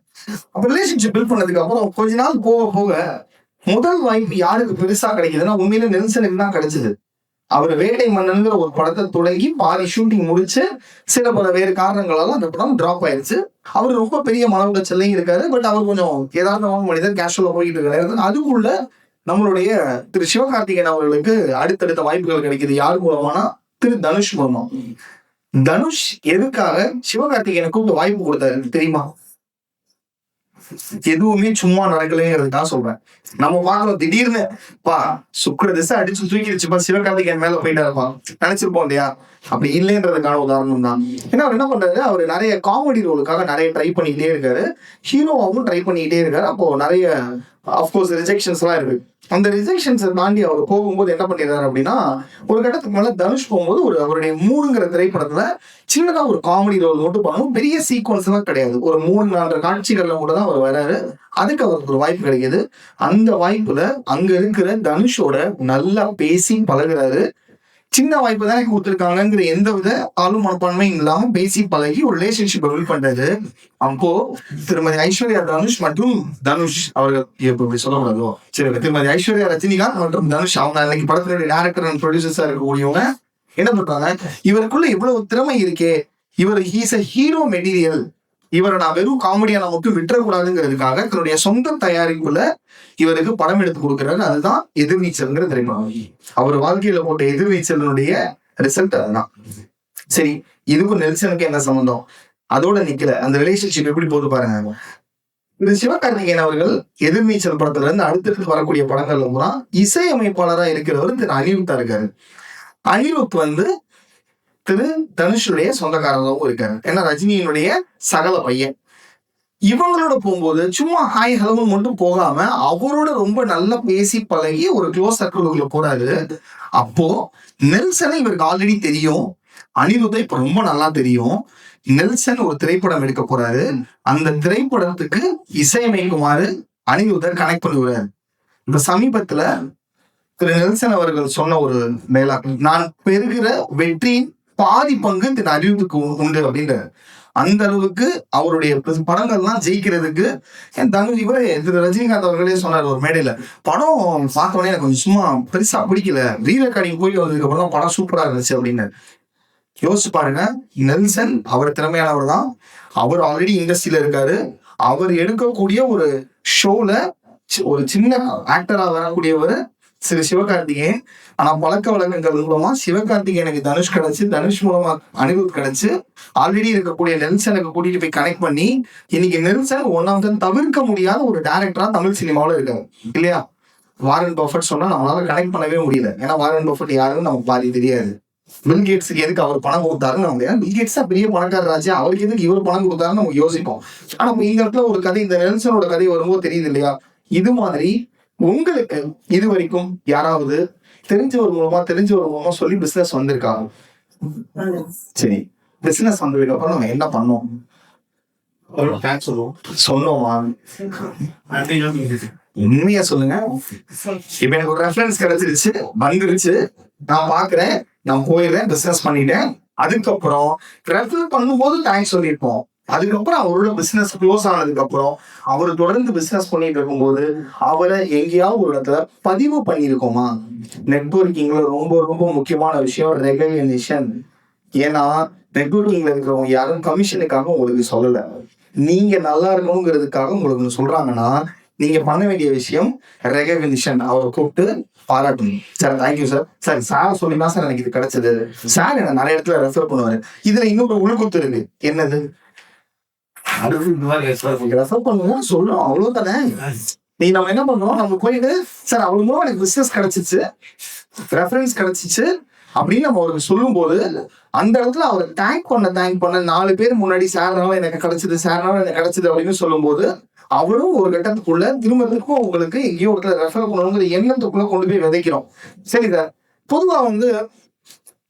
அப்ப ரிலேஷன்ஷிப் பில்ட் பண்ணதுக்கு அப்புறம் கொஞ்ச நாள் போக போக முதல் வாய்ப்பு யாருக்கு பெருசா கிடைக்குதுன்னா உண்மையில நெல்சனுக்கு தான் கிடைச்சது. அவர் வேட்டை மன்னன்கிற ஒரு படத்தை தொடங்கி பாதி ஷூட்டிங் முடிச்சு சில பல வேறு காரணங்களால அந்த படம் டிராப் ஆயிடுச்சு. அவர் ரொம்ப பெரிய மன உளைச்சல்லையும் இருக்காரு. பட் அவர் கொஞ்சம் யதார்த்தமான மனிதர், கேஷுவலா போயிட்டு இருக்காரு. அதுக்குள்ள நம்மளுடைய திரு சிவகார்த்திகேயன் அவர்களுக்கு அடுத்தடுத்த வாய்ப்புகள் கிடைக்குது. யார் மூலமானா திரு தனுஷ் மூலமா. தனுஷ் எதுக்காக சிவகார்த்திகேயனை கூப்பிட்டு வாய்ப்பு கொடுத்தாரு தெரியுமா? எதுவுமே சும்மா நடக்கலைங்கிறதுக்காக சொல்றேன். நம்ம பாக்குறோம், திடீர்னு பா சுக்கிர திசை அடிச்சு தூக்கிடுச்சுப்பா, சிவகார்த்திகேயன் மேல போயிட்டாருப்பா நினைச்சிருப்போம் இல்லையா. அப்படி இல்லைன்றதுக்கான உதாரணம் தான். ஏன்னா அவர் என்ன பண்றாரு, அவர் நிறைய காமெடி ரோலுக்காக நிறைய ட்ரை பண்ணிக்கிட்டே இருக்காரு, ஹீரோவாகவும் ட்ரை பண்ணிக்கிட்டே இருக்காரு. அப்போ நிறைய அப்கோர்ஸ் ரிஜெக்ஷன்ஸ் எல்லாம் இருக்கு. அந்த ரிஜெக்ஷன்ஸை தாண்டி அவர் போகும்போது என்ன பண்ணிடுறாரு அப்படின்னா, ஒரு கட்டத்துக்கு மேல தனுஷ் போகும்போது அவருடைய 3ங்கிற திரைப்படத்துல சின்னதா ஒரு காமெடி ரோல் மட்டும் பண்ணணும். பெரிய சீக்வன்ஸ் எல்லாம் கிடையாது, ஒரு 3-4 காட்சிகள்ல கூட தான் அவர் வராரு. அதுக்கு அவருக்கு ஒரு வாய்ப்பு கிடைக்குது. அந்த வாய்ப்புல அங்க இருக்கிற தனுஷோட நல்லா பேசி பழகுறாரு. சின்ன வாய்ப்பு தானே கொடுத்துருக்காங்கிற எந்த வித ஆளும் மனப்பான்மையும் இல்லாம பேசி பழகி ஒரு ரிலேஷன்ஷிப் பில்ட் பண்றாரு. அப்போ திருமதி ஐஸ்வர்யா தனுஷ் மற்றும் தனுஷ் அவர்கள் இப்படி சொல்லக்கூடாதோ, சரி, திருமதி ஐஸ்வர்யா ரஜினிகாந்த் மற்றும் தனுஷ் அவங்க அன்னைக்கு படத்தினுடைய டைரக்டர் அண்ட் ப்ரொடியூசர்ஸா இருக்கக்கூடியவங்க என்ன பண்றாங்க, இவருக்குள்ள இவ்வளவு திறமை இருக்கே, இவர் ஹீஸ் அ ஹீரோ மெட்டீரியல், இவரை நான் வெறும் காமெடியான மட்டும் விட்டுறக்கூடாதுங்கிறதுக்காக தன்னுடைய சொந்த தயாரிப்புல இவருக்கு படம் எடுத்து கொடுக்குறாரு. அதுதான் எதிர்நீச்சல்ங்கிற திரைப்படம். அவர் வாழ்க்கையில போட்ட எதிர்நீச்சலுடைய ரிசல்ட் அதுதான். சரி, இதுக்கும் நெல்சனுக்கு என்ன சம்பந்தம்? அதோட நிக்கல, அந்த ரிலேஷன்ஷிப் எப்படி போது பாருங்க. இந்த சிவகார்த்திகேயன் அவர்கள் எதிர்நீச்சல் படத்துல இருந்து அடுத்தடுத்து வரக்கூடிய படங்கள்ல பூரா இசையமைப்பாளரா இருக்கிறவர் திரு அனிருத்தா இருக்காரு. அனிருத் வந்து திரு தனுஷுடைய சொந்தக்காரராகவும் இருக்காரு. ஏன்னா ரஜினியினுடைய சகல பையன். இவங்களோட போகும்போது சும்மா ஹாய் ஹலோ மட்டும் போகாம அவரோட ரொம்ப நல்லா பேசி பழகி ஒரு க்ளோஸ் சர்க்கிளுக்குள்ள போறாரு. அப்போ நெல்சனை இவருக்கு ஆல்ரெடி தெரியும், அனிருத்தை இப்ப ரொம்ப நல்லா தெரியும். நெல்சன் ஒரு திரைப்படம் எடுக்க போறாரு. அந்த திரைப்படத்துக்கு இசையமைக்குமாறு அனிருத்தை கனெக்ட் பண்ணுவாரு. இப்ப சமீபத்துல திரு நெல்சன் அவர்கள் சொன்ன ஒரு டைலாக், நான் பெறுகிற வெற்றியின் பாதி பங்கு திரு அனிருத்துக்கு உண்டு அப்படின்ற அந்த அளவுக்கு அவருடைய படங்கள்லாம் ஜெயிக்கிறதுக்கு இவரே திரு ரஜினிகாந்த் அவர்களே சொன்னார் ஒரு மேடையில, படம் பார்த்தோன்னே எனக்கு கொஞ்சம் சும்மா பெருசா பிடிக்கல, ரீ ரெக்கார்டிங் போய் வந்ததுக்கு அப்புறம் படம் சூப்பரா இருந்துச்சு அப்படின்னு. யோசிச்சு பாருங்க, நெல்சன் அவர் திறமையானவர் தான். அவர் ஆல்ரெடி இண்டஸ்ட்ரியில இருக்காரு. அவர் எடுக்கக்கூடிய ஒரு ஷோல ஒரு சின்ன ஆக்டரா வரக்கூடியவர் திரு சிவகார்த்திகேயன். ஆனா பழக்க வழக்கங்கள் மூலமா சிவகார்த்திகேயனுக்கு தனுஷ் கிடைச்சு, தனுஷ் மூலமா அனிருத் கிடைச்சு, ஆல்ரெடி இருக்கக்கூடிய நெல்சனுக்கு கூட்டிட்டு போய் கனெக்ட் பண்ணி இன்னைக்கு நெல்சன் ஒன் ஆஃப் த தவிர்க்க முடியாத ஒரு டைரக்டரா தமிழ் சினிமாவில இருக்காரு இல்லையா. வாரன் பஃபெட் சொன்னா நம்மளால கனெக்ட் பண்ணவே முடியல. ஏன்னா வாரன் பஃபெட் யாருன்னு நமக்கு பாதி தெரியாது. பில் கேட்ஸுக்கு எதுக்கு அவர் பணம் கொடுத்தாருன்னு நம்ம பில் கேட்ஸ் தான் பெரிய பணக்கார ராஜா, அவருக்கு எதுக்கு இவர் பணம் கொடுத்தாருன்னு நம்ம யோசிப்போம். ஆனா இந்த இடத்துல ஒரு கதை, இந்த நெல்சனோட கதை வரும்போது தெரியுது இல்லையா, இது மாதிரி உங்களுக்கு இது வரைக்கும் யாராவது தெரிஞ்சவர் மூலமா சொல்லி பிசினஸ் வந்திருக்காங்க. சரி, பிசினஸ் வந்ததுக்கு அப்புறம் நம்ம என்ன பண்ணோம்? சொன்னோமா? உண்மையா சொல்லுங்க. இப்ப எனக்கு ஒரு ரெஃபரன்ஸ் கிடைச்சிருச்சு, வந்துருச்சு, நான் பாக்குறேன், நான் போயிடுறேன், பிசினஸ் பண்ணிட்டேன். அதுக்கப்புறம் ரெஃபர் பண்ணும்போது தேங்க்ஸ் சொல்லியிருப்போம். அதுக்கப்புறம் அவரோட பிசினஸ் க்ளோஸ் ஆனதுக்கு அப்புறம் அவர் தொடர்ந்து பிசினஸ் பண்ணிட்டு இருக்கும்போது அவரை எங்கேயாவது ஒரு இடத்துல பதிவு பண்ணியிருக்கோமா? நெட்வொர்க்கிங்ல ரொம்ப ரொம்ப முக்கியமான விஷயம் ரெகக்னிஷன். ஏன்னா நெட்வொர்க்கிங்ல இருக்கிறவங்க யாரும் கமிஷனுக்காக உங்களுக்கு சொல்லல, நீங்க நல்லா இருக்கணுங்கிறதுக்காக உங்களுக்கு சொல்றாங்கன்னா நீங்க பண்ண வேண்டிய விஷயம் ரெகக்னிஷன். அவரை கூப்பிட்டு பாராட்டணும். சார் தேங்க்யூ சார், சார் சொல்லிதான் சார் எனக்கு இது கிடைச்சது, சார் என்ன நிறைய இடத்துல ரெஃபர் பண்ணுவாரு. இதுல இன்னொரு உள்குத்து இருக்கு. என்னது? ரெஃபர் பண்ணுவோம் சொல்லணும், அவ்வளவுதானே. நீ நம்ம என்ன பண்ணோம், நம்ம போயிட்டு சார் அவங்க மூலம் எனக்கு பிசினஸ் கிடைச்சிச்சு, ரெஃபரன்ஸ் கிடைச்சிச்சு அப்படின்னு நம்ம அவருக்கு சொல்லும் போது அந்த இடத்துல அவர் தேங்க் பண்ண 4 பேர் முன்னாடி சார்னால எனக்கு கிடைச்சது, சார்னால எனக்கு கிடைச்சது அப்படின்னு சொல்லும் போது அவரும் ஒரு கட்டத்துக்குள்ள திரும்பவும் உங்களுக்கு எங்கேயோ ஒருத்தர் ரெஃபர் பண்ணணுங்கிற எண்ணத்துக்குள்ள கொண்டு போய் விதைக்கிறோம். சரி சார், பொதுவா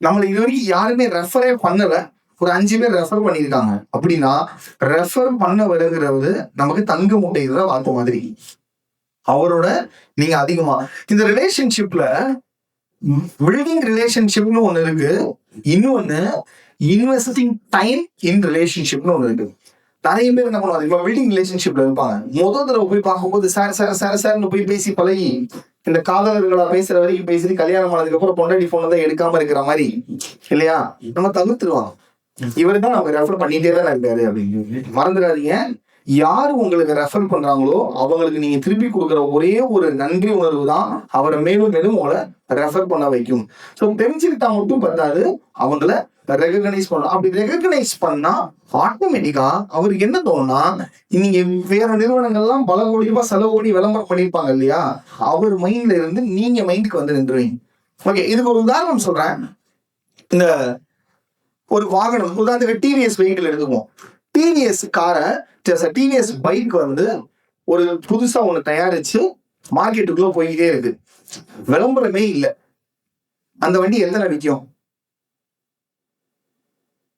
நம்மளை இது வரைக்கும் யாருமே ரெஃபரே பண்ணல, ஒரு 5 பேர் ரெஃபர் பண்ணியிருக்காங்க அப்படின்னா ரெஃபர் பண்ண வருகிறது நமக்கு தங்க மூட்டை இதுதான் பார்த்த மாதிரி. அவரோட நீங்க அதிகமா இந்த ரிலேஷன்ஷிப்ல பில்டிங் ரிலேஷன்ஷிப்னு ஒண்ணு இருக்கு, இன்னொன்னு இன்வெஸ்டிங் டைம் இன் ரிலேஷன்ஷிப்னு ஒண்ணு இருக்கு. நிறைய பேர் என்ன பண்ணுவாங்க, பில்டிங் ரிலேஷன்ஷிப்ல இருப்பாங்க, முதல் தடவை போய் பார்க்கும்போது சார்னு போய் பேசி பழகி இந்த காதலர்களா பேசுற வரைக்கும் பேசி கல்யாணம் ஆனதுக்கு அப்புறம் பொண்டாடி போன் தான் எடுக்காம இருக்கிற மாதிரி இல்லையா, நம்ம தவிர்த்துருவாங்க. இவரு தான் நமக்கு ரெஃபர் பண்ணிட்டே தான் இருக்காரு அப்படின்னு மறந்துடாதீங்க. யாரு உங்களுக்கு ரெஃபர் பண்றாங்களோ அவங்களுக்கு நீங்க திருப்பி கொடுக்குற ஒரே ஒரு நன்றி உணர்வு தான் அவரை மேலும் மேலும் உங்களை ரெஃபர் பண்ண வைக்கும். ஸோ தெரிஞ்சுக்கிட்டா மட்டும் பத்தாது, அவங்கள ரெகக்னைஸ் பண்ணணும். அப்படி ரெகக்னைஸ் பண்ணா ஆட்டோமேட்டிக்கா அவருக்கு என்ன தோணும்னா, நீங்க வேற நிறுவனங்கள்லாம் பல கோடி ரூபாய் செலவு கோடி விளம்பரம் பண்ணியிருப்பாங்க இல்லையா, அவர் மைண்ட்ல இருந்து நீங்க மைண்டுக்கு வந்து நின்றுவீங்க. ஓகே, இதுக்கு ஒரு உதாரணம் சொல்றேன். இந்த ஒரு வாகனம், உதாரணத்துக்கு டிவிஎஸ் வெஹிக்கிள் எடுத்துக்குவோம். டிவிஎஸ் காரை, டிவிஎஸ் பைக் ஒரு புதுசா ஒண்ணு தயாரிச்சு மார்க்கெட்டுக்குள்ள போய்கிட்டே இருக்கு, விளம்பரமே இல்லை. அந்த வண்டி எத்தனை விற்கும்?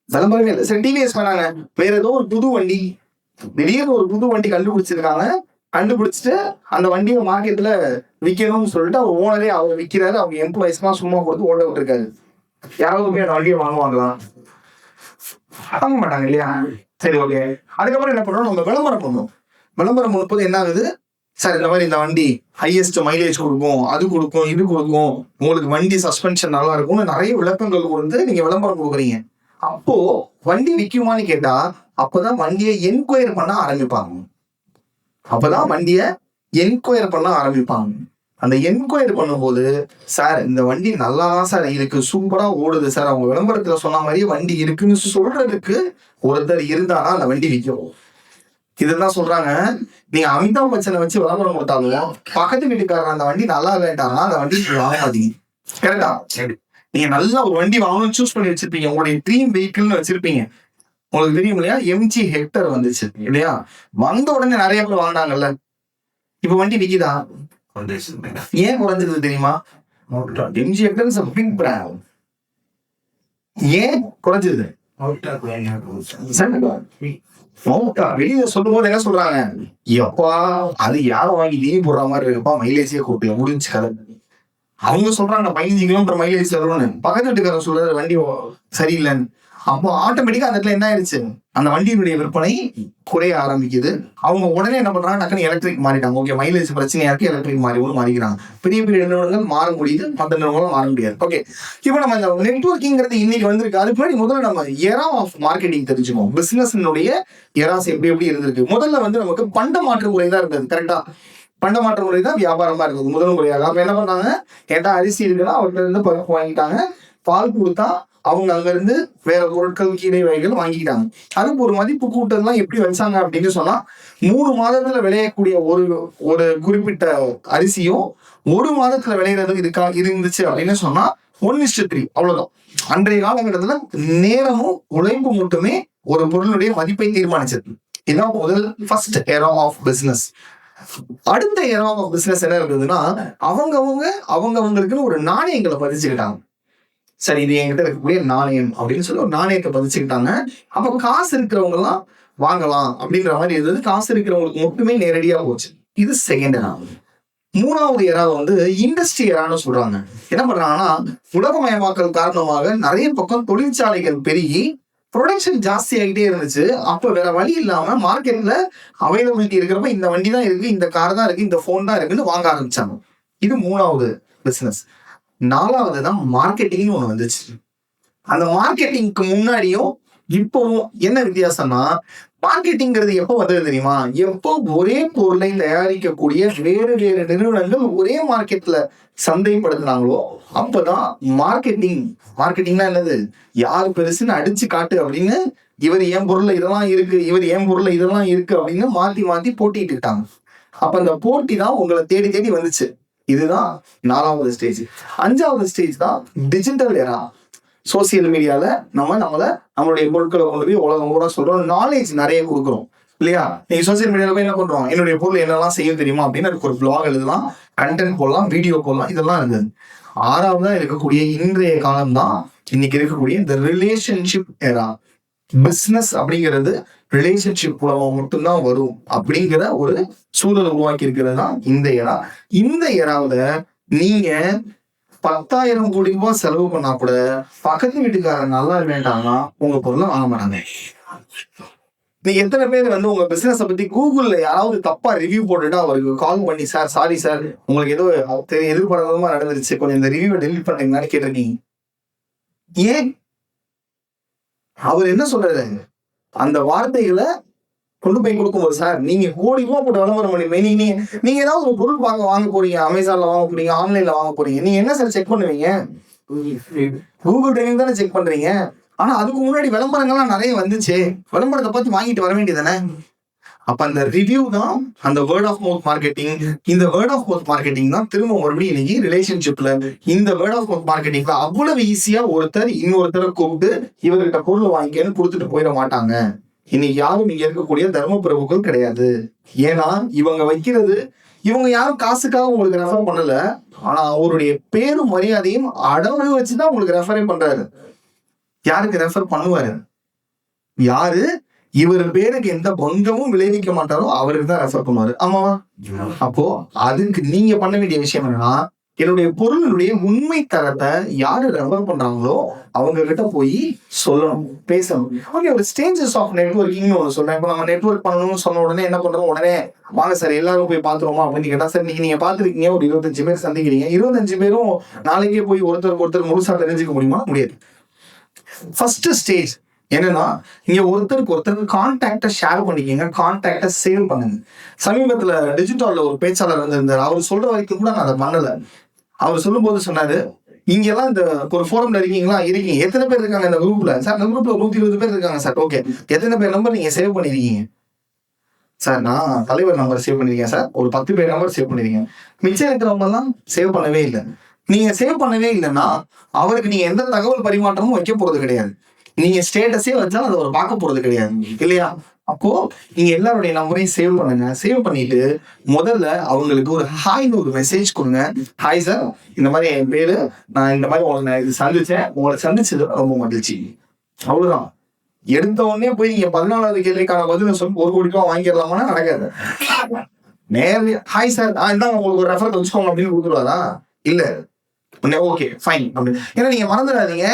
விளம்பரமே இல்லை. சரி, டிவிஎஸ் பண்ணாங்க, வேற ஏதோ ஒரு புது வண்டி, திடீர்னு ஒரு புது வண்டி கண்டுபிடிச்சிருக்காங்க. கண்டுபிடிச்சிட்டு அந்த வண்டியை மார்க்கெட்ல விற்கணும்னு சொல்லிட்டு அவர் ஓனரே அவர் விற்கிறாரு, அவங்க எம்ப்ளாயிஸ்லாம் சும்மா கொடுத்து ஓட விட்டுருக்காரு. யாராவது அந்த வண்டியை வாங்குவாங்களா? வாங்க மாட்டாங்க இல்லையா. சரி, ஓகே. அதுக்கப்புறம் என்ன பண்ணுவோம், நம்ம விளம்பரம் பண்ணுவோம். விளம்பரம் பண்ணும்போது என்ன ஆகுது, சார் இந்த மாதிரி இந்த வண்டி ஹையஸ்ட் மைலேஜ் கொடுக்கும், அது கொடுக்கும், இது கொடுக்கும், உங்களுக்கு வண்டி சஸ்பென்ஷன் நல்லா இருக்கும்னு நிறைய விளக்கங்கள் கொடுத்து நீங்க விளம்பரம் கொடுக்குறீங்க. அப்போ வண்டி விற்குமான்னு கேட்டா அப்பதான் வண்டியை என்கொயர் பண்ண ஆரம்பிப்பாங்க. அந்த என்கொயர் பண்ணும்போது, சார் இந்த வண்டி நல்லா தான் சார் இருக்கு, சூப்பரா ஓடுது சார், அவங்க விளம்பரத்துல சொன்ன மாதிரியே வண்டி இருக்குன்னு சொல்றதுக்கு ஒருத்தர் இருந்தாலும் அந்த வண்டி விற்கும். இதுதான் சொல்றாங்க, நீங்க அமிதாப் பச்சனை வச்சு விளம்பரம் கொடுத்தாலும் பக்கத்து வீட்டுக்காரர் அந்த வண்டி நல்லா இல்லைட்டாங்கன்னா அந்த வண்டி வாங்காதீங்க. கரெக்டா? நீங்க நல்லா ஒரு வண்டி வாங்கணும்னு சூஸ் பண்ணி வச்சிருப்பீங்க, உங்களுடைய ட்ரீம் வெஹிக்கிள்னு வச்சிருப்பீங்க. உங்களுக்கு தெரியும் இல்லையா, MG ஹெக்டர் வந்துச்சு இல்லையா, வந்த உடனே நிறைய பேர் வாங்கினாங்கல்ல. இப்ப வண்டி விக்குதா? ஏன் குறைஞ்சது தெரியுமா? MG Hector is a big brand. ஏன் குறைஞ்சது? வெளியில சொல்லும் போது என்ன சொல்றாங்க, எப்பா அது யாரும் வாங்கி டிவி போடுற மாதிரி இருக்குப்பா, மைலேஜே கொடுக்கல, முடிஞ்சு கதை. அவங்க சொல்றாங்க 15 கிலோமீட்டர் மைலேஜ் தரும்னு, பக்கத்து வீட்டுக்காரர் சொல்றாரு வண்டி சரியில்லைன்னு. அப்போ ஆட்டோமேட்டிக்கா அந்த இடத்துல என்ன ஆயிடுச்சு, அந்த வண்டியினுடைய விற்பனை குறைய ஆரம்பிக்குது. அவங்க உடனே என்ன பண்றாங்க, டக்குன்னு எலக்ட்ரிக் மாறிட்டாங்க. ஓகே, மைலேஜ் பிரச்சனையா இருக்கு, எலக்ட்ரிக் மாறிக்கிறாங்க. பெரிய பெரிய நிறுவனங்கள் மாற முடியுது, மற்ற நிறுவனங்களும் மாற முடியாது. ஓகே, இப்போ நம்ம இந்த நெட்வொர்க்கிங்கிறது இன்னைக்கு வந்திருக்கு. அதுக்கு முன்னாடி முதல்ல நம்ம எரா ஆஃப் மார்க்கெட்டிங் தெரிஞ்சுக்கோம். பிசினஸ்னுடைய எராஸ் எப்படி இருந்திருக்கு. முதல்ல நமக்கு பண்ட மாற்று முறை தான் இருந்தது. கரெக்டா? பண்ட மாற்று முறை தான் வியாபாரமா இருக்குது முதல் முறையாக. அப்ப என்ன பண்ணாங்க, கேட்டா அரிசி இருக்குன்னா அவர்கிட்ட இருந்து பருப்பு வாங்கிட்டாங்க, பால் கொடுத்தா அவங்க அங்க இருந்து வேற பொருட்கள் கீரை வகைகள் வாங்கிக்கிட்டாங்க. அதுக்கு ஒரு மதிப்பு கூட்டம்லாம் எப்படி வச்சாங்க அப்படின்னு சொன்னா, 3 மாதத்துல விளையக்கூடிய ஒரு குறிப்பிட்ட அரிசியும் 1 மாதத்துல விளையிறது இருந்துச்சு அப்படின்னு சொன்னா 1:3 அவ்வளவுதான். அன்றைய காலகட்டத்துல நேரமும் உழைப்பு மட்டுமே ஒரு பொருளுடைய மதிப்பை தீர்மானிச்சது. இதான் முதல் ஃபர்ஸ்ட் ஏரா ஆஃப் பிசினஸ். அடுத்த ஏரா ஆஃப் பிசினஸ் என்ன இருக்குதுன்னா, அவங்களுக்குன்னு ஒரு நாணயங்களை பதிச்சுக்கிட்டாங்க. சரி, இது என்கிட்ட இருக்கக்கூடிய நாணயம் அப்படின்னு சொல்லி ஒரு நாணயத்தை பதிச்சுக்கிட்டாங்க. அப்ப காசு இருக்கிறவங்க எல்லாம் வாங்கலாம் அப்படின்ற மாதிரி இருந்தது. காசு இருக்கிறவங்களுக்கு மட்டுமே நேரடியா போச்சு. இது செகண்ட் ஏரா. மூணாவது ஏரா வந்து இண்டஸ்ட்ரி ஏரான்னு சொல்றாங்க. என்ன பண்றாங்கன்னா, உலகமயமாக்கல் காரணமாக நிறைய பக்கம் தொழிற்சாலைகள் பெருகி ப்ரொடக்ஷன் ஜாஸ்தி ஆகிட்டே இருந்துச்சு. அப்ப வேற வழி இல்லாம மார்க்கெட்ல அவைலபிலிட்டி இருக்கிறப்ப இந்த வண்டி தான் இருக்கு, இந்த கார் தான் இருக்கு, இந்த போன் தான் இருக்குன்னு வாங்க ஆரம்பிச்சாங்க. இது மூணாவது பிசினஸ். நாலாவது தான் மார்க்கெட்டிங்னு ஒண்ணு வந்துச்சு. அந்த மார்க்கெட்டிங்க்கு முன்னாடியும் இப்பவும் என்ன வித்தியாசம்னா, மார்க்கெட்டிங்கிறது எப்போ வந்தது தெரியுமா? எப்போ ஒரே பொருளை தயாரிக்கக்கூடிய வேறு வேறு நிறுவனங்கள் ஒரே மார்க்கெட்ல சந்தைப்படுத்தினாங்களோ அப்பதான் மார்க்கெட்டிங்னா என்னது, யார் பெருசுன்னு அடிச்சு காட்டு அப்படின்னு, இவர் என் பொருள்ல இதெல்லாம் இருக்கு, இவர் என் பொருள்ல இதெல்லாம் இருக்கு அப்படின்னு மாத்தி மாத்தி போட்டிட்டு இருக்காங்க. அப்ப அந்த போட்டி தான் உங்களை தேடி தேடி வந்துச்சு. இதுதான் நாலாவது ஸ்டேஜ். அஞ்சாவது ஸ்டேஜ் தான் டிஜிட்டல் ஏரா. சோசியல் மீடியால நம்மளுடைய பொருட்களை கொண்டு போய் உலகம் பூரா சொல்றோம், நாலேஜ் நிறைய கொடுக்குறோம் இல்லையா? நீங்க சோசியல் மீடியால போய் என்ன பண்றோம், என்னுடைய பொருள் என்னெல்லாம் செய்யும் தெரியுமா அப்படின்னு அதுக்கு ஒரு பிளாக் எழுதலாம், கண்டென்ட் போடலாம், வீடியோ போடலாம், இதெல்லாம் இருந்தது. ஆறாவதா இருக்கக்கூடிய இன்றைய காலம் தான் இன்னைக்கு இருக்கக்கூடிய இந்த ரிலேஷன்ஷிப் ஏரா. பிசினஸ் அப்படிங்கிறது ரிலேஷன்ஷிப் மூலமா மட்டும்தான் வரும் அப்படிங்கிற ஒரு சூழலை உருவாக்கி இருக்கிறது தான் இந்த ஏரா. இந்த ஏராவுல நீங்க 10,000 கோடி ரூபாய் செலவு பண்ணா கூட பக்கத்து வீட்டுக்காரன் நல்லா வேண்டாம்னா உங்க பொருளை வாங்க மாட்டாங்க. நீங்க எத்தனை பேர் வந்து உங்க பிசினஸ் பத்தி கூகுள்ல யாராவது தப்பா ரிவ்யூ போட்டுட்டா அவருக்கு கால் பண்ணி, சார் சாரி சார், உங்களுக்கு ஏதோ எதிர்பாராதமா நடந்துருச்சு, கொஞ்சம் இந்த ரிவ்யூவை டெலிட் பண்றீங்கன்னு கேட்டிருக்கீங்க. ஏன்? அவர் என்ன சொல்றாரு, அந்த வார்த்தைகளை கொண்டு போய் கொடுக்கும்போது, சார் நீங்க கோடி ரூபாய் போட்டு விளம்பரம் பண்ணி நீங்க ஏதாவது ஒரு பொருள் வாங்க போறீங்க, அமேசான்ல வாங்க போறீங்க, ஆன்லைன்ல வாங்க போறீங்க, நீங்க என்ன சார் செக் பண்ணுவீங்க? கூகுள் டிரைவிங் தானே செக் பண்றீங்க. ஆனா அதுக்கு முன்னாடி விளம்பரங்கள்லாம் நிறைய வந்துச்சு, விளம்பரத்தை பார்த்து வாங்கிட்டு வர வேண்டியதானே. அப்ப அந்த ரிவ்யூ தான் அந்த வேர்ட் ஆஃப் மவுத் மார்க்கெட்டிங். இந்த வேர்ட் ஆஃப் மவுத் மார்க்கெட்டிங் தான் திரும்ப மறுபடியும் இன்னைக்கு ரிலேஷன்ஷிப்ல இந்த வேர்ட் ஆஃப் மவுத் மார்க்கெட்டிங்ல அவ்வளவு ஈஸியா ஒருத்தர் இன்னொருத்தரை கூப்பிட்டு இவர்கிட்ட பொருள் வாங்கிக்கன்னு கொடுத்துட்டு போயிட மாட்டாங்க. இன்னைக்கு யாரும் இங்க இருக்கக்கூடிய தர்ம பிரபுக்கள் கிடையாது. ஏன்னா இவங்க யாரும் காசுக்காக உங்களுக்கு ரெஃபர் பண்ணல, ஆனா அவருடைய பேரும் மரியாதையும் அடவு வச்சுதான் உங்களுக்கு ரெஃபரே பண்றாரு. யாருக்கு ரெஃபர் பண்ணுவாரு? யாரு இவர் பேருக்கு எந்த பங்கமும் விளைவிக்க மாட்டாரோ அவருக்கு தான் ரெஃபர் பண்ணுவாரு. ஆமாவா? அப்போ அதுக்கு நீங்க பண்ண வேண்டிய விஷயம் என்னன்னா, என்னுடைய பொருளுடைய உண்மை தரத்தை யாரு ரெஃபர் பண்றாங்களோ அவங்க கிட்ட போய் சொல்லணும், பேசணும். ஓகே, ஒரு ஸ்டேஜஸ் ஆஃப் நெட்வொர்க்கிங்னு ஒன்று சொல்றேன். இப்போ நம்ம நெட்வொர்க் பண்ணணும்னு சொன்ன உடனே என்ன பண்றோம், உடனே வாங்க சார் எல்லாரும் போய் பாத்துருவோமா அப்படின்னு கேட்டா, சார் நீங்க பாத்துருக்கீங்க, ஒரு 25 பேர் சந்திக்கிறீங்க, 25 பேரும் நாளைக்கே போய் ஒருத்தருக்கு ஒருத்தர் முழுசா தெரிஞ்சுக்க முடியுமா? முடியாது. ஃபர்ஸ்ட் ஸ்டேஜ் என்னன்னா, இங்க ஒருத்தருக்கு கான்டாக்டை ஷேர் பண்ணிக்கங்க, கான்டாக்டை சேவ் பண்ணுங்க. சமீபத்துல டிஜிட்டல்ல ஒரு பேச்சாளர் வந்திருந்தாரு. அவர் சொல்ற வரைக்கும் கூட நான் அதை பண்ணல. அவர் சொல்லும் போது சொன்னாரு, இங்க எல்லாம் இந்த ஒரு ஃபோரம்ல இருக்கீங்களா? இருக்கீங்க. எத்தனை பேர் இருக்காங்க இந்த குரூப்ல? சார் இந்த குரூப்ல 120 பேர் இருக்காங்க சார். ஓகே, எத்தனை பேர் நம்பர் நீங்க சேவ் பண்ணிருக்கீங்க? சார் நான் தலைவர் நம்பர் சேவ் பண்ணிருக்கேன் சார். ஒரு 10 பேர் நம்பர் சேவ் பண்ணிருக்கேன். மிச்சம் இருக்கிறவங்க எல்லாம் சேவ் பண்ணவே இல்லை. நீங்க சேவ் பண்ணவே இல்லைன்னா அவருக்கு நீங்க எந்த தகவல் பரிமாற்றமும் வைக்க போறது கிடையாது. நீங்க ஸ்டேட்டஸே வச்சாலும் அதை அவர் பார்க்க போறது கிடையாது இல்லையா? அப்போ நீங்க எல்லாருடைய நம்பரையும் சேவ் பண்ணுங்க. சேவ் பண்ணிட்டு முதல்ல அவங்களுக்கு ஒரு ஹாய்னு ஒரு மெசேஜ் கொடுங்க. ஹாய் சார், இந்த மாதிரி என் பேரு, நான் இந்த மாதிரி உங்களை சந்திச்சது ரொம்ப மகிழ்ச்சி. அவ்வளவுதான். எடுத்த உடனே போய் நீங்க 14வது கேள்விக்கான பதில் சொல்லி 1 கோடி ரூபாய் வாங்கிடலாமா? நடக்காது. நேரடியா ஹாய் சார், இதான் உங்களுக்கு ஒரு ரெஃபரன்ஸ் வச்சுக்கோங்க அப்படின்னு கொடுத்துருவாரா? இல்ல. ஓகே ஃபைன் அப்படின்னு. ஏன்னா நீங்க மறந்துடாதீங்க,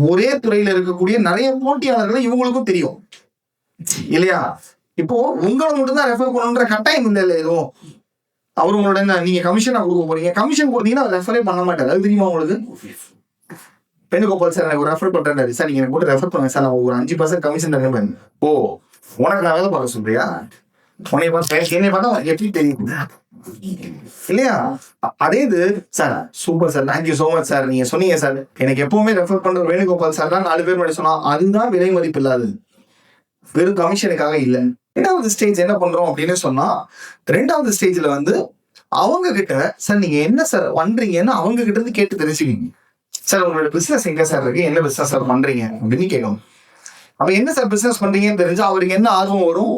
ஒரே துறையில இருக்கக்கூடிய நிறைய போட்டியாளர்களை இவங்களுக்கும் தெரியும் இல்லையா? இப்போ உங்களை மட்டும் தான் ரெஃபர் பண்ணணுன்ற கட்டாயம் இல்லை எதுவும். அவர் உங்களோட நீங்க கமிஷனா கொடுக்க போறீங்க, கமிஷன் கொடுத்தீங்கன்னா அவர் ரெஃபரே பண்ண மாட்டாரு. அது தெரியுமா உங்களுக்கு? பெண்ணுகோபால் சார் எனக்கு ரெஃபர் பண்றாரு சார், நீங்க எனக்கு கூட ரெஃபர் பண்ணுங்க சார், நான் ஒரு 5% கமிஷன் தரேன். ஓ, உனக்கு நான் வேலை பார்க்க சொல்றியா? உன்னை பார்த்தா எப்படி தெரியும் இல்லையா? அதே இது sir, super sir, thank you so much sir, நீங்க சொன்னீங்க சார், எனக்கு எப்பவுமே ரெஃபர் பண்ற வேணுகோபால் சார் தான் 4 பேர் முன்னாடி சொன்னா, அதுதான் விலை மதிப்பு இல்லாது, வெறும் கமிஷனுக்காக இல்லை. 2வது ஸ்டேஜ் என்ன பண்றோம் அப்படின்னு சொன்னா, 2வது ஸ்டேஜ்ல வந்து அவங்க கிட்ட சார் நீங்க என்ன சார் பண்றீங்கன்னு அவங்க கிட்ட இருந்து கேட்டு தெரிஞ்சுக்கிங்க. சார் உங்களோட பிசினஸ் எங்க சார் இருக்கு, என்ன பிசினஸ் சார் பண்றீங்க அப்படின்னு கேட்கணும். அப்ப என்ன சார் பிசினஸ் பண்றீங்கன்னு தெரிஞ்சா அவருக்கு என்ன ஆர்வம் வரும்?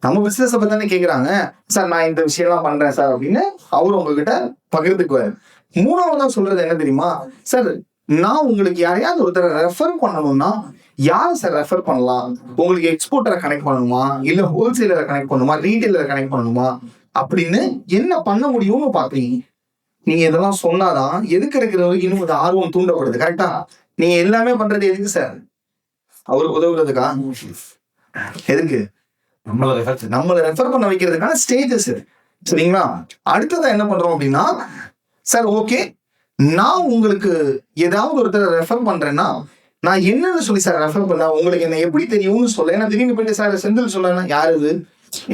நம்ம பிசினஸ் பத்தி தானே கேக்குறாங்க. சார் நான் இந்த விஷயம் எல்லாம் பண்றேன் சார் அப்படின்னு அவரு உங்ககிட்ட பகிர்ந்துக்குவாரு. மூணாவதா சொல்றது என்ன தெரியுமா? சார் நான் உங்களுக்கு யாரையாவது ஒருத்தரை ரெஃபர் பண்ணணும்னா யாரை சார் ரெஃபர் பண்ணலாம்? உங்களுக்கு எக்ஸ்போர்ட்டரை கனெக்ட் பண்ணணுமா, இல்ல ஹோல்சேலரை கனெக்ட் பண்ணணுமா, ரீட்டைலரை கனெக்ட் பண்ணணுமா அப்படின்னு என்ன பண்ண முடியும்னு பாக்குறீங்க. நீங்க இதெல்லாம் சொன்னாதான் எதுக்கு இருக்கிறவருக்கு இன்னும் கொஞ்சம் ஆர்வம் தூண்டப்படுது. கரெக்டா? நீங்க எல்லாமே பண்றது எதுக்கு சார்? அவருக்கு உதவுறதுக்கா? எதுக்கு? நம்மளை ரெஃபர் பண்ண வைக்கிறதுக்கான ஸ்டேஜஸ். சரிங்களா? அடுத்ததான் என்ன பண்றோம் அப்படின்னா, சார் ஓகே நான் உங்களுக்கு ஏதாவது ஒருத்தரை ரெஃபர் பண்றேன்னா நான் என்னன்னு சொல்லி சார் ரெஃபர் பண்ண, உங்களுக்கு என்ன எப்படி தெரியும்னு சொல்ல. ஏன்னா திடீர்னு போயிட்டு சார் செந்தில் சொன்னா யாரு இது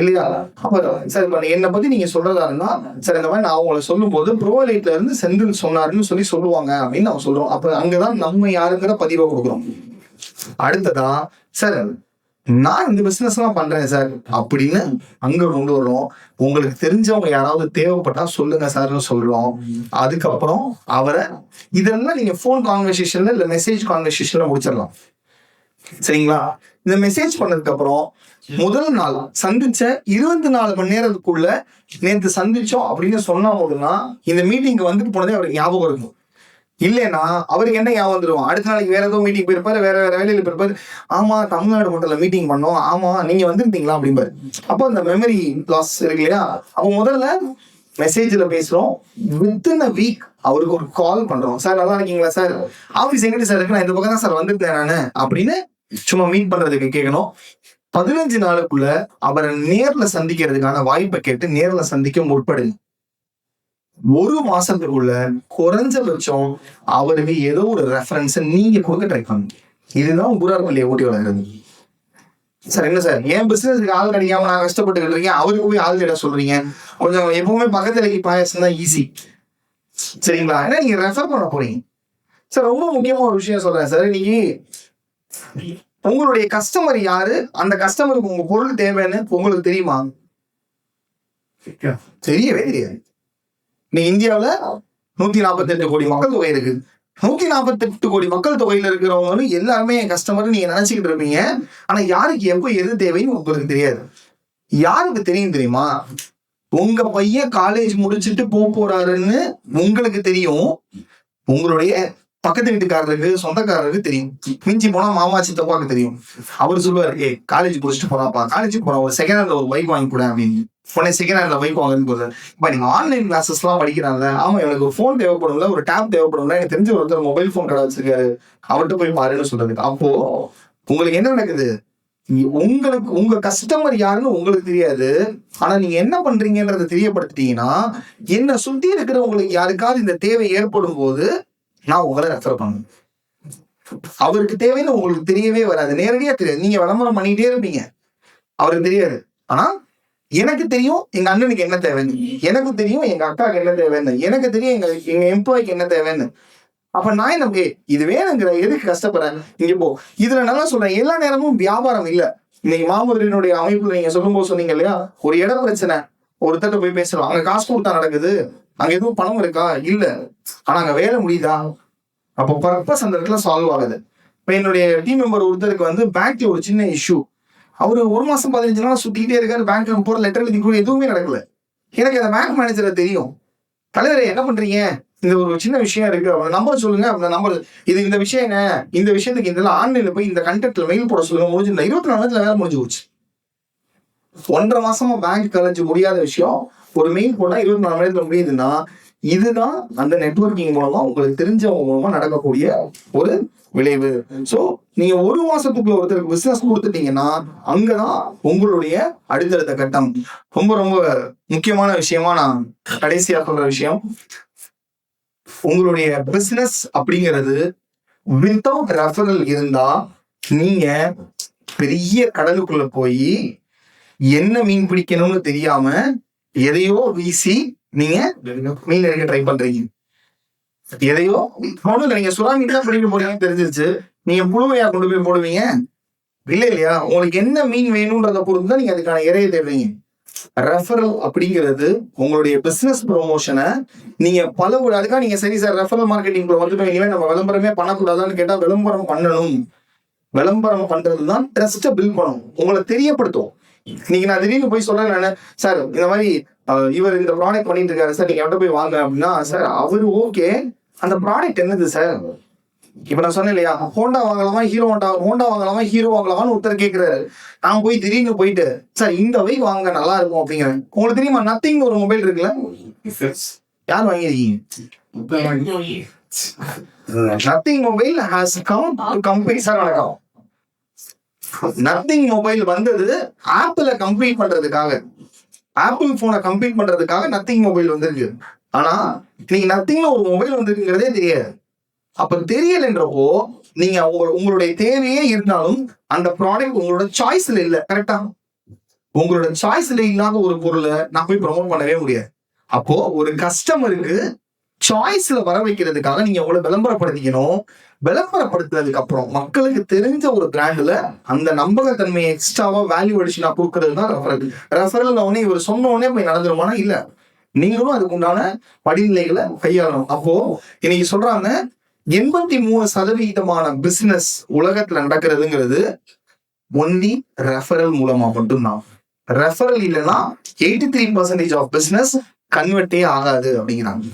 இல்லையா? அப்ப சார் என்னை பத்தி நீங்க சொல்றதா இருந்தா சார் இந்த மாதிரி நான் அவங்களை சொல்லும் போது ப்ரோலைட்ல இருந்து செந்தில் சொன்னாருன்னு சொல்லுவாங்க அப்படின்னு நம்ம சொல்றோம். அப்ப அங்கதான் நம்ம யாருங்கிற பதிவை கொடுக்குறோம். அடுத்ததா சார் நான் இந்த பிசினஸ் எல்லாம் பண்றேன் சார் அப்படின்னு அங்க கொண்டு வரோம். உங்களுக்கு தெரிஞ்சவங்க யாராவது தேவைப்பட்டா சொல்லுங்க சார்னு சொல்றோம். அதுக்கப்புறம் அவரை இதெல்லாம் நீங்க போன் கான்வர்சேஷன்ல இல்ல மெசேஜ் கான்வர்சேஷன்ல முடிச்சிடலாம். சரிங்களா? இந்த மெசேஜ் பண்ணதுக்கு அப்புறம் முதல் நாள் சந்திச்ச 24 மணி நேரத்துக்குள்ள நேற்று சந்திச்சோம் அப்படின்னு சொன்னா போதுதான் இந்த மீட்டிங்க்கு வந்துட்டு போனதே அவருக்கு ஞாபகம் இருக்கும். இல்லைன்னா அவருக்கு என்ன ஞாபகம் வந்துடும்? அடுத்த நாளைக்கு வேற ஏதோ மீட்டிங் போயிருப்பாரு, வேற வேலையில போயிருப்பாரு. ஆமா தமிழ்நாடு மண்டல மீட்டிங் பண்ணோம், ஆமா நீங்க வந்துருந்தீங்களா அப்படிம்பாரு. அப்போ அந்த மெமரி லாஸ் இருக்கு இல்லையா? அப்போ முதல்ல மெசேஜ்ல பேசுறோம். வித்தின் அ வீக் அவருக்கு ஒரு கால் பண்றோம். சார் நல்லா இருக்கீங்களா சார், ஆபீஸ் எங்கிட்ட சார் இருக்கு, நான் இந்த பக்கம் தான் சார் வந்துருந்தேன் நானு அப்படின்னு சும்மா மீட் பண்றதுக்கு கேட்கணும். 15 நாளுக்குள்ள அவரை நேர்ல சந்திக்கிறதுக்கான வாய்ப்பை கேட்டு நேர்ல சந்திக்க முற்படுங்க. 1 மாசத்துக்குள்ள குறைஞ்சபட்சம் அவருக்கு ஏதோ ஒரு ரெஃபரன்ஸ் நீங்க கொடுக்க ட்ரை பண்ணுங்க. இதுதான் புறார்பள்ளியை ஓட்டி வளர்றது. சார் என்ன சார் என் பிசினஸ்க்கு ஆள் கிடைக்காம நான் கஷ்டப்பட்டு இருக்கேன், அவருக்கு போய் ஆள் தேட சொல்றீங்க. கொஞ்சம் எப்பவுமே பக்கத்துல பாயசம் தான் ஈஸி. சரிங்களா? ஏன்னா நீங்க ரெஃபர் பண்ண போறீங்க. சார் ரொம்ப முக்கியமான ஒரு விஷயம் சொல்றேன் சார். இன்னைக்கு உங்களுடைய கஸ்டமர் யாரு, அந்த கஸ்டமருக்கு உங்க பொருள் தேவைன்னு உங்களுக்கு தெரியுமா? தெரியவே தெரியாது. நீ இந்தியாவில 148 கோடி மக்கள் தொகை இருக்கு. 148 கோடி மக்கள் தொகையில இருக்கிறவங்களும் எல்லாருமே என் கஸ்டமர் நீங்க நினைச்சுக்கிட்டு இருப்பீங்க. ஆனா யாருக்கு எப்போ எது தேவைன்னு உங்களுக்கு தெரியாது. யாருக்கு தெரியும் தெரியுமா? உங்க பையன் காலேஜ் முடிச்சுட்டு போறாருன்னு உங்களுக்கு தெரியும். உங்களுடைய பக்கத்து வீட்டுக்காரருக்கு சொந்தக்காரருக்கு தெரியும். மிஞ்சி போனா மாமா சித்தப்பாக்கு தெரியும். அவர் சொல்லுவாரு, காலேஜ் முடிச்சுட்டு போறாப்பா, காலேஜ் போறான், ஒரு செகண்ட் ஹேண்ட்ல ஒரு பைக் வாங்கி கூட அப்படின்னு. உடனே செகண்ட் ஹேண்ட்ல பைக் வாங்கன்னு போறாரு. இப்ப நீங்க ஆன்லைன் கிளாஸஸ் எல்லாம் படிக்கிறாங்க. ஆமா எனக்கு ஒரு போன் தேவைப்படும்ல, ஒரு டேப் தேவைப்படும்ல, எனக்கு தெரிஞ்ச ஒருத்தர் மொபைல் போன் கடை வச்சிருக்காரு, அவர்கிட்ட போய் பாருன்னு சொல்றது. அப்போ உங்களுக்கு என்ன நடக்குது? உங்களுக்கு உங்க கஸ்டமர் யாருன்னு உங்களுக்கு தெரியாது. ஆனா நீங்க என்ன பண்றீங்கன்றத தெரியப்படுத்திட்டீங்கன்னா என்ன சுத்தி இருக்கிற உங்களுக்கு யாருக்காவது இந்த தேவை ஏற்படும் போது நான் உங்களை ரெஃபர் பண்ணுவேன். அவருக்கு தேவைன்னு உங்களுக்கு தெரியவே வராது, நேரடியா தெரியாது. நீங்க விளம்பரம் பண்ணிட்டே இருப்பீங்க, அவருக்கு தெரியாது. ஆனா எனக்கு தெரியும் எங்க அண்ணனுக்கு என்ன தேவைன்னு, எனக்கு தெரியும் எங்க அக்காவுக்கு என்ன தேவைன்னு, எனக்கு தெரியும் எங்க எம்ப்ளாய்க்கு என்ன தேவைன்னு. அப்ப நான் என்ன இது வேணுங்கிற எதுக்கு கஷ்டப்படுறேன்? இங்க போ. இதுல நல்லா சொல்றேன், எல்லா நேரமும் வியாபாரம் இல்ல. இன்னைக்கு மாமதுரையினுடைய அமைப்புல நீங்க சொல்லும்போது சொன்னீங்க இல்லையா, ஒரு இட பிரச்சனை, ஒருத்தட்ட போய் பேசுறோம், அங்க காசு கொடுத்தா நடக்குது, அங்க எதுவும் பணம் இருக்கா? இல்ல. ஆனா அங்க வேலை முடியுதா? அப்போ பர்பஸ் அந்த இடத்துல சால்வ் ஆகுது. இப்ப என்னுடைய டீம் மெம்பர் ஒருத்தருக்கு பேங்க்ல ஒரு சின்ன இஷ்யூ. அவரு 1 மாசம் 15 நாள் சுத்திட்டே இருக்காரு, பேங்க் போற லெட்டர் எழுதி கூட எதுவுமே நடக்கல. எனக்கு அந்த பேங்க் மேனேஜரை தெரியும். தலைவரை என்ன பண்றீங்க, இந்த ஒரு சின்ன விஷயம் இருக்கு, அவங்க நம்பர் சொல்லுங்க, அந்த நம்பர் இது இந்த விஷயங்க, இந்த விஷயத்துக்கு இந்த ஆன்லைன்ல போய் இந்த கண்டெக்ட்ல மெயில் போட சொல்லுங்க, முடிஞ்சு 24 நேரத்துல வேலை முடிஞ்சு போச்சு. 1.5 மாசமா பேங்க் கலைஞ்சு முடியாத விஷயம் ஒரு மெயில் போட்டா 24 மணி நேரத்துல முடியுதுன்னா இதுதான் அந்த நெட்வொர்க்கிங் மூலமா உங்களுக்கு தெரிஞ்சவங்க மூலமா நடக்கக்கூடிய ஒரு விளைவு. சோ நீங்க 1 மாசத்துக்குள்ள ஒருத்தருக்கு பிசினஸ் கொடுத்துட்டீங்கன்னா அங்கதான் உங்களுடைய அடுத்தடுத்த கட்டம். ரொம்ப ரொம்ப முக்கியமான விஷயமா நான் கடைசியா சொல்ற விஷயம், உங்களுடைய பிசினஸ் அப்படிங்கிறது வித்தவுட் ரெஃபரல் இருந்தா நீங்க பெரிய கடலுக்குள்ள போய் என்ன மீன் பிடிக்கணும்னு தெரியாம எதையோ வீசி நீங்க மீன் எடுக்க ட்ரை பண்றீங்க. எதையோ ஒண்ணுல நீங்க சுறா மீன் தான் பிடிக்க போறீங்கன்னு தெரிஞ்சிருச்சு, நீங்க புழுவையா கொண்டு போய் போடுவீங்க? இல்ல இல்லையா? உங்களுக்கு என்ன மீன் வேணும்ன்றத பொறுத்து தான் நீங்க அதுக்கான இறையை தேடுவீங்க. ரெஃபரல் அப்படிங்கிறது உங்களுடைய பிசினஸ் ப்ரொமோஷனை நீங்க அதுக்காக நீங்க சரி சார் ரெஃபரல் மார்க்கெட்டிங்ல வந்துட்டு இனிமே நம்ம விளம்பரமே பண்ணக்கூடாதான்னு கேட்டா விளம்பரம் பண்ணணும். விளம்பரம் பண்றதுதான் ட்ரஸ்ட்டை பில்ட் பண்ணணும், உங்களை தெரியப்படுத்தும். நீங்க நான் திடீர்னு போய் சொல்றேன் சார் இந்த மாதிரி இவர் இந்த ப்ராடக்ட் பண்ணிட்டு இருக்காரு சார், நீங்க எவ்வளோ போய் வாங்க அப்படின்னா, சார் அவரு ஓகே, அந்த ப்ராடக்ட் என்னது சார்? இப்ப நான் சொன்னேன் இல்லையா, ஹோண்டா வாங்கலாமா ஹோண்டா வாங்கலாமா ஹீரோ வாங்கலாமான்னு ஒருத்தர் கேட்கிறாரு. நான் போய் திடீர்னு போயிட்டு சார் இந்த வை வாங்க நல்லா இருக்கும் அப்படிங்கிறேன். உங்களுக்கு தெரியுமா நத்திங் ஒரு மொபைல் இருக்குல்ல, யார் வாங்கிருக்கீங்க? Nothing mobile has come to compete. Sir வணக்கம். நத்திங் மொபைல் வந்தது ஆப்பிள கம்பீட் பண்றதுக்காக, ஆப்பிள் போனை கம்பீட் பண்றதுக்காக நத்திங் மொபைல் வந்திருக்கு. ஆனா நீங்க நத்திங்ல ஒரு மொபைல் வந்திருக்குங்கிறதே தெரியாது. அப்ப தெரியலன்றப்போ நீங்க உங்களுடைய தேவையே இருந்தாலும் அந்த ப்ராடக்ட் உங்களோட சாய்ஸ்ல இல்ல. கரெக்டா? உங்களோட சாய்ஸ்ல இல்லாத ஒரு பொருளை நான் போய் ப்ரொமோட் பண்ணவே முடியாது. அப்போ ஒரு கஸ்டமருக்கு சாய்ஸ்ல வர வைக்கிறதுக்காக நீங்க உங்களை விளம்பரப்படுத்திக்கணும். விளம்பரப்படுத்துறதுக்கு அப்புறம் மக்களுக்கு தெரிஞ்ச ஒரு பிராண்ட்ல அந்த நம்பகத்தன்மையை எக்ஸ்ட்ராவா வேல்யூ அடிஷனா கொடுக்கறது தான் ரெஃபரல். ரெஃபரல் உடனே இவர் சொன்ன உடனே போய் நடந்துருமானா இல்ல, நீங்களும் அதுக்கு உண்டான படிநிலைகளை கையாளணும். அப்போ இன்னைக்கு சொல்றாங்க 83% பிசினஸ் உலகத்துல நடக்கிறதுங்கிறது ஒன்லி ரெஃபரல் மூலமா மட்டும்தான். ரெஃபரல் இல்லைன்னா 83% ஆஃப் பிசினஸ் கன்வெர்ட்டே ஆகாது அப்படிங்கிறாங்க.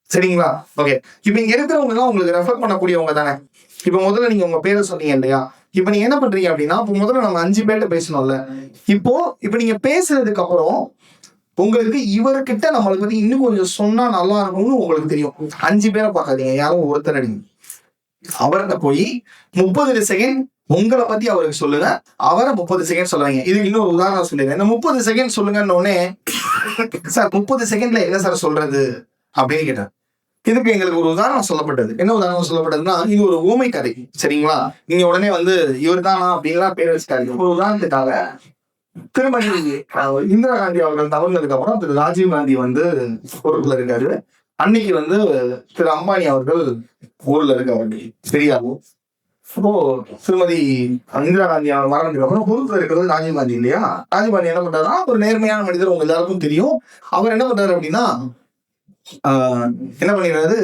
சரிங்களா? ஓகே, இப்ப இங்க இருக்கிறவங்க எல்லாம் உங்களுக்கு ரெஃபர் பண்ணக்கூடியவங்க தானே. இப்ப முதல்ல நீங்க உங்க பேரை சொன்னீங்க இல்லையா, இப்ப நீங்க என்ன பண்றீங்க அப்படின்னா, இப்ப முதல்ல நம்ம 5 பேர்ட்ட பேசணும்ல. இப்ப நீங்க பேசுறதுக்கு அப்புறம் உங்களுக்கு இவர்கிட்ட நம்மளுக்கு பத்தி இன்னும் கொஞ்சம் சொன்னா நல்லா இருக்கும்னு உங்களுக்கு தெரியும். 5 பேரை பார்க்காதீங்க, யாரும் ஒருத்தர் அடிங்க. அவர்கிட்ட போய் 30 செகண்ட் உங்களை பத்தி அவருக்கு சொல்லுங்க, அவரை 30 செகண்ட் சொல்லுவாங்க. இதுக்கு இன்னொரு உதாரணம் சொல்லுங்க. இந்த 30 செகண்ட் சொல்லுங்கன்னு உடனே சார் 30 செகண்ட்ல என்ன சார் சொல்றது அப்படின்னு கேட்டார். இதுக்கு எங்களுக்கு ஒரு உதாரணம் சொல்லப்பட்டது. என்ன உதாரணம் சொல்லப்பட்டதுன்னா, இது ஒரு ஊமை கதை. சரிங்களா? நீங்க உடனே இவர் தானா அப்படின்லாம் பேர் வச்சுக்காரு. ஒரு உதாரணத்துக்காக திருமதி இந்திரா காந்தி அவர்கள் தவறுனதுக்கு அப்புறம் திரு ராஜீவ் காந்தி பொறுப்புல இருக்காரு. அன்னைக்கு திரு அம்பானி அவர்கள் ஊர்ல இருக்காரு, சரியாகும். இப்போ திருமதி இந்திரா காந்தி அவர் மரணத்துக்கு அப்புறம் பொறுப்புல இருக்கிறது ராஜீவ் காந்தி இல்லையா. ராஜீவ் காந்தி என்ன பண்றாருன்னா, ஒரு நேர்மையான மனிதர், உங்க எல்லாருக்கும் தெரியும். அவர் என்ன பண்றாரு அப்படின்னா, என்ன பண்ணிடுறாரு,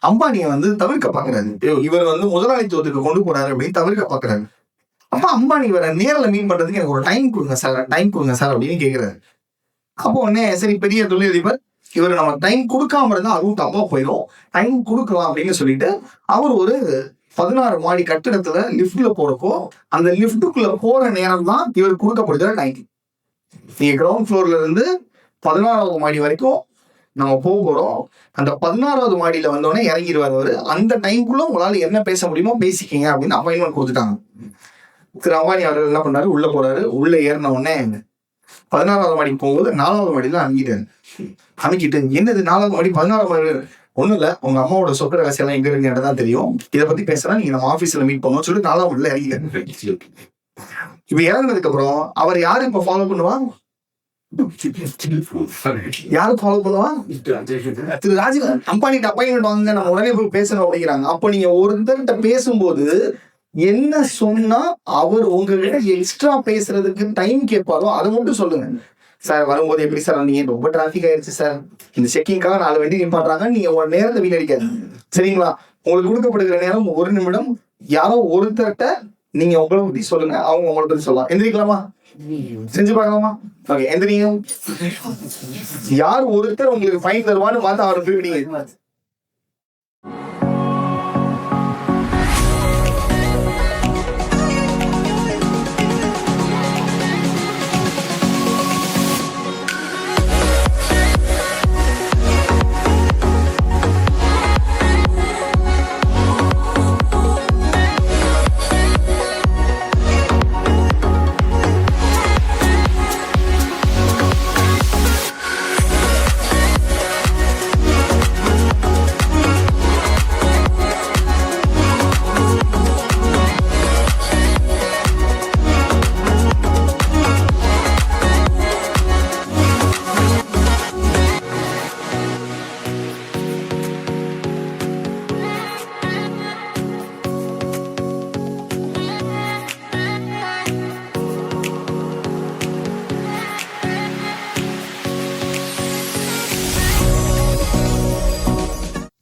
அம்பானியை தவிர்க்க பாக்குறாரு. இவர் முதலாளித்துவத்துக்கு கொண்டு போறாரு அப்படின்னு தவிர்க்க பாக்குறாரு. அப்ப அம்பானி வர நேரில் மீட் பண்றதுக்கு எனக்கு ஒரு டைம் கொடுங்க சார் அப்படின்னு கேட்கிறாரு. அப்போ உடனே சரி, பெரிய தொழிலதிபர் இவர் நம்ம டைம் கொடுக்காம இருந்தா அதுவும் தப்பா போயிடும், டைம் கொடுக்கலாம் அப்படின்னு சொல்லிட்டு அவர் ஒரு 16 மாடி கட்டிடத்துல லிப்ட்ல போறப்போ அந்த லிப்டுக்குள்ள போற நேரம் தான் இவர் கொடுக்கப்படுகிற டைம். நீங்க கிரவுண்ட் ஃப்ளோர்ல இருந்து 16வது மாடி வரைக்கும் நம்ம போகிறோம். அந்த 16வது மாடியில வந்தோடனே இறங்கிடுவார் அவரு. அந்த டைம்குள்ள உங்களால என்ன பேச முடியுமோ பேசிக்கிங்க அப்படின்னு அப்பாயின்மெண்ட் கொடுத்துட்டாங்க. திரு அம்பானி அவர்கள் என்ன பண்ணாரு, உள்ள போறாரு. உள்ள ஏறின உடனே 16வது மாடிக்கு போகும்போது 4வது மாடியில அமைக்கிட்டு என்னது 4வது மாடி 16வது மாடி? ஒண்ணும் இல்ல, உங்க அம்மாவோட சொத்து ரகசியம் எங்க இருக்கு தான் தெரியும், இதை பத்தி பேசுறா, நீங்க நம்ம ஆபீஸ்ல மீட் பண்ணோம்னு சொல்லி 4வது மாடியில இறங்கிட்டாரு. இப்ப இறங்குனதுக்கு அப்புறம் அவர் யாரு இப்ப ஃபாலோ பண்ணுவாங்க? யாரு ஃபாலோ பண்ணுவா? திரு ராஜீவ் அம்பானிட்ட அப்பாயின்மெண்ட் வாங்க, நம்ம உடனே போய் பேசணும் அப்படிங்கிறாங்க. அப்ப நீங்க ஒருத்தர்கிட்ட பேசும்போது என்ன சொன்னா அவர் உங்ககிட்ட எக்ஸ்ட்ரா பேசுறதுக்கு டைம் கேட்பாரோ அதை மட்டும் சொல்லுங்க. சார் வரும்போது எப்படி சார் நீங்க ரொம்ப டிராபிக் ஆயிடுச்சு சார், இந்த செக்கிங்காக 4 வண்டி நிப்பாட்டுறாங்க, நீங்க ஒரு நேரத்தை வீணடிக்காது. சரிங்களா? உங்களுக்கு கொடுக்கப்படுகிற நேரம் 1 நிமிடம். யாரோ ஒருத்தர்கிட்ட நீங்க உங்களை பத்தி சொல்லுங்க, அவங்க உங்களை பத்தி சொல்லலாம். எந்திரிக்கலாமா? செஞ்சு பார்க்கலாமா? ஓகே, எந்திரிங்க. யார் ஒருத்தர் உங்களுக்கு ஃபைன் தருவான்னு பார்த்து அவரை போய்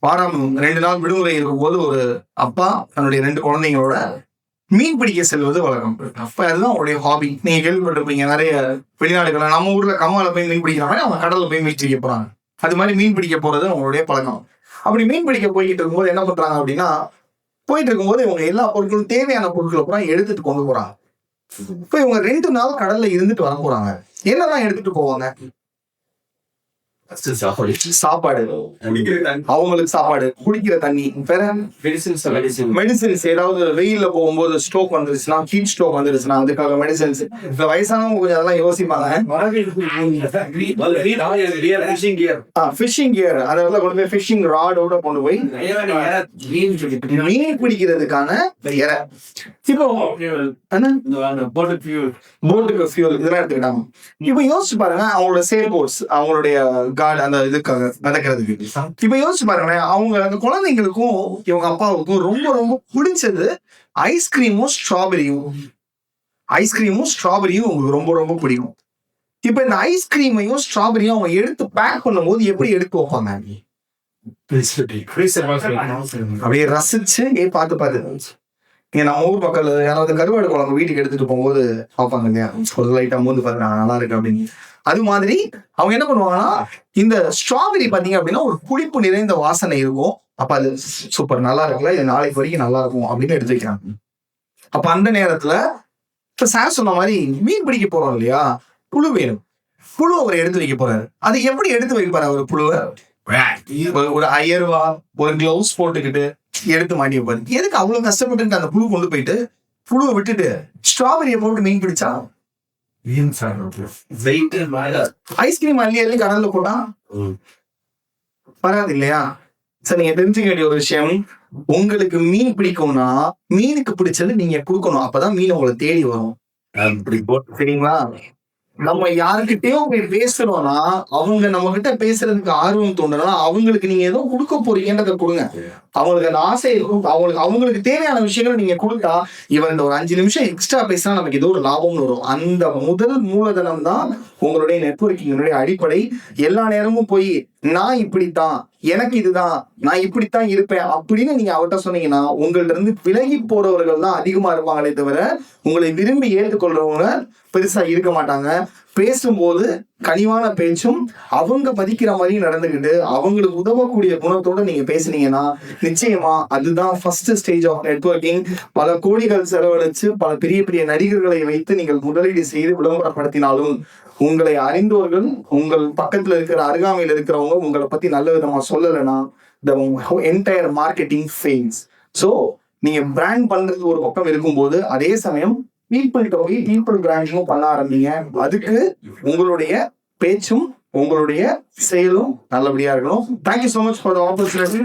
வாரம் 2 நாள் விடுமுறை இருக்கும்போது ஒரு அப்பா தன்னுடைய 2 குழந்தைங்களோட மீன் பிடிக்க செல்வது வழக்கம். அப்ப அதுதான் அவருடைய ஹாபி. நீங்க கேள்விப்பட்டிருப்பீங்க, நிறைய வெளிநாடுகள்ல நம்ம ஊர்ல கம்மால போய் மீன் பிடிக்கிறாங்க, அவங்க கடல்ல போய் மீன் பிடிக்க போறாங்க. அது மாதிரி மீன் பிடிக்க போறது அவங்களுடைய பழக்கம். அப்படி மீன் பிடிக்க போய்கிட்டு இருக்கும்போது என்ன பண்றாங்க அப்படின்னா, போயிட்டு இருக்கும்போது இவங்க எல்லா பொருட்களும் தேவையான பொருட்களை பூரா எடுத்துட்டு கொண்டு போறாங்க. இப்ப இவங்க 2 நாள் கடல்ல இருந்துட்டு வர போறாங்க. என்னதான் எடுத்துட்டு போவாங்க? சாப்பாடு, அவங்களுக்கு சாப்பாடு, குடிக்கிற தண்ணி, வேற மெடிசின்ஸ். ஏதாவது வெயில்ல போகும்போது ஸ்ட்ரோக் வந்துருச்சுன்னா, ஹீட் ஸ்ட்ரோக் வந்துருச்சுன்னா அதுக்காக மெடிசின்ஸ். இந்த வயசானவங்க கொஞ்சம் அதெல்லாம் யோசிப்பாங்க. ஃபிஷிங் கியர், அதெல்லாம் கொண்டு போய் ஃபிஷிங் ராடோட கொண்டு போய் மீன் பிடிக்கிறதுக்கான இறை. இப்போ போட்டுக்கு ஃபியூல் இதெல்லாம் எடுத்துக்கிட்டாங்க. இப்போ யோசிச்சு பாருங்க, அவங்களோட சேல் போட்ஸ், அவங்களுடைய கார்டு, அந்த இதுக்காக நடக்கிறதுக்கு. இப்ப யோசிச்சு பாருங்களேன், அவங்க அந்த குழந்தைங்களுக்கும் இவங்க அப்பாவுக்கும் ரொம்ப ரொம்ப பிடிச்சது ஐஸ்கிரீமும் ஸ்ட்ராபெரியும். ஐஸ்கிரீமும் ஸ்ட்ராபெரியும் உங்களுக்கு ரொம்ப ரொம்ப பிடிக்கும். இப்ப இந்த ஐஸ்கிரீமையும் ஸ்ட்ராபெரியும் அவங்க எடுத்து பேக் பண்ணும்போது எப்படி எடுத்து வைப்பாங்க? அப்படியே ரசிச்சு பார்த்து இங்க நம்ம ஊர் பக்கம் யாராவது கருவாடு குழம்பு வீட்டுக்கு எடுத்துட்டு போகும்போது பார்ப்பாங்க இல்லையா, ஒரு லைட்டா மூந்து பாருங்க நல்லா இருக்கு அப்படின்னு. அது மாதிரி அவங்க என்ன பண்ணுவாங்கன்னா, இந்த ஸ்ட்ராபெரி பாத்தீங்க அப்படின்னா ஒரு புளிப்பு நிறைந்த வாசனை இருக்கும். அப்ப அது சூப்பர் நல்லா இருக்குல்ல, இது நாளைக்கு வரைக்கும் நல்லா இருக்கும் அப்படின்னு எடுத்து வைக்கிறாங்க. அப்ப அந்த நேரத்துல இப்ப சார் சொன்ன மாதிரி மீன் பிடிக்க போறோம் இல்லையா, புழு வேணும். புழு அவர் எடுத்து வைக்க போறாரு. அது எப்படி எடுத்து வைப்பாரு? அவர் புழுவை ஒரு அயர்வா ஒரு கிளவுஸ் போட்டுக்கிட்டு எடுத்து மாட்டி வைப்பாரு. எதுக்கு அவ்வளவு கஷ்டப்பட்டு அந்த புழு கொண்டு போயிட்டு புழுவை விட்டுட்டு ஸ்ட்ராபெரியை போட்டு மீன் பிடிச்சா ஐஸ்கிரீம் அள்ளி கடல்ல போட்டா வராது இல்லையா? சரி, நீங்க தெரிஞ்சுக்க வேண்டிய ஒரு விஷயம், உங்களுக்கு மீன் பிடிக்கும்னா மீனுக்கு பிடிச்சது நீங்க கொடுக்கணும். அப்பதான் மீன் உங்களை தேடி வரும். சரிங்களா? நம்ம யாருக்கிட்டையும் போய் பேசுறோம்னா அவங்க நம்ம கிட்ட பேசுறதுக்கு ஆர்வம் தோணுனா அவங்களுக்கு நீங்க ஏதோ கொடுக்க போறீங்கன்றத கொடுங்க. அவங்களுக்கு அந்த ஆசை இருக்கும். அவங்களுக்கு தேவையான விஷயங்களை நீங்க கொடுத்தா, இவன் இந்த ஒரு 5 நிமிஷம் எக்ஸ்ட்ரா பேசினா நமக்கு ஏதோ ஒரு லாபம்னு வரும். அந்த முதல் மூலதனம் தான் உங்களுடைய நெட்வொர்க்கினுடைய அடிப்படை. எல்லா நேரமும் போய் நான் இப்படித்தான், எனக்கு இதுதான், நான் இப்படித்தான் இருப்பேன் அப்படின்னு நீங்க அவர்கிட்ட சொன்னீங்கன்னா உங்கள்ட்ட இருந்து விலகி போறவர்கள் தான் அதிகமா இருப்பாங்களே தவிர உங்களை விரும்பி ஏற்றுக்கொள்றவங்க பெருசா இருக்க மாட்டாங்க. பேசும்போது கனிவான பேச்சும் அவங்க பதிக்கிற மாதிரி நடந்துக்கிட்டு அவங்களுக்கு உதவக்கூடிய குணத்தோட நீங்க பேசுனீங்கன்னா நிச்சயமா அதுதான் ஃபர்ஸ்ட் ஸ்டேஜ் ஆஃப் நெட்வொர்க்கிங். பல கோடிகள் செலவழிச்சு பல பெரிய பெரிய நடிகர்களை வைத்து நீங்கள் முதலீடு செய்து விளம்பரப்படுத்தினாலும் உங்களை அறிந்தவர்கள், உங்கள் பக்கத்துல இருக்கிற அருகாமையில் இருக்கிறவங்க உங்களை பத்தி நல்ல விதமா சொல்லலைன்னா the entire marketing fails. So நீங்க பிராண்ட் பண்றது ஒரு பக்கம் இருக்கும்போது அதே சமயம் பீப்புள் பிராண்டிங்கும் பண்ண ஆரம்பிங்க. அதுக்கு உங்களுடைய பேச்சும் உங்களுடைய செயலும் நல்லபடியா இருக்கணும். Thank you so much for the opportunity.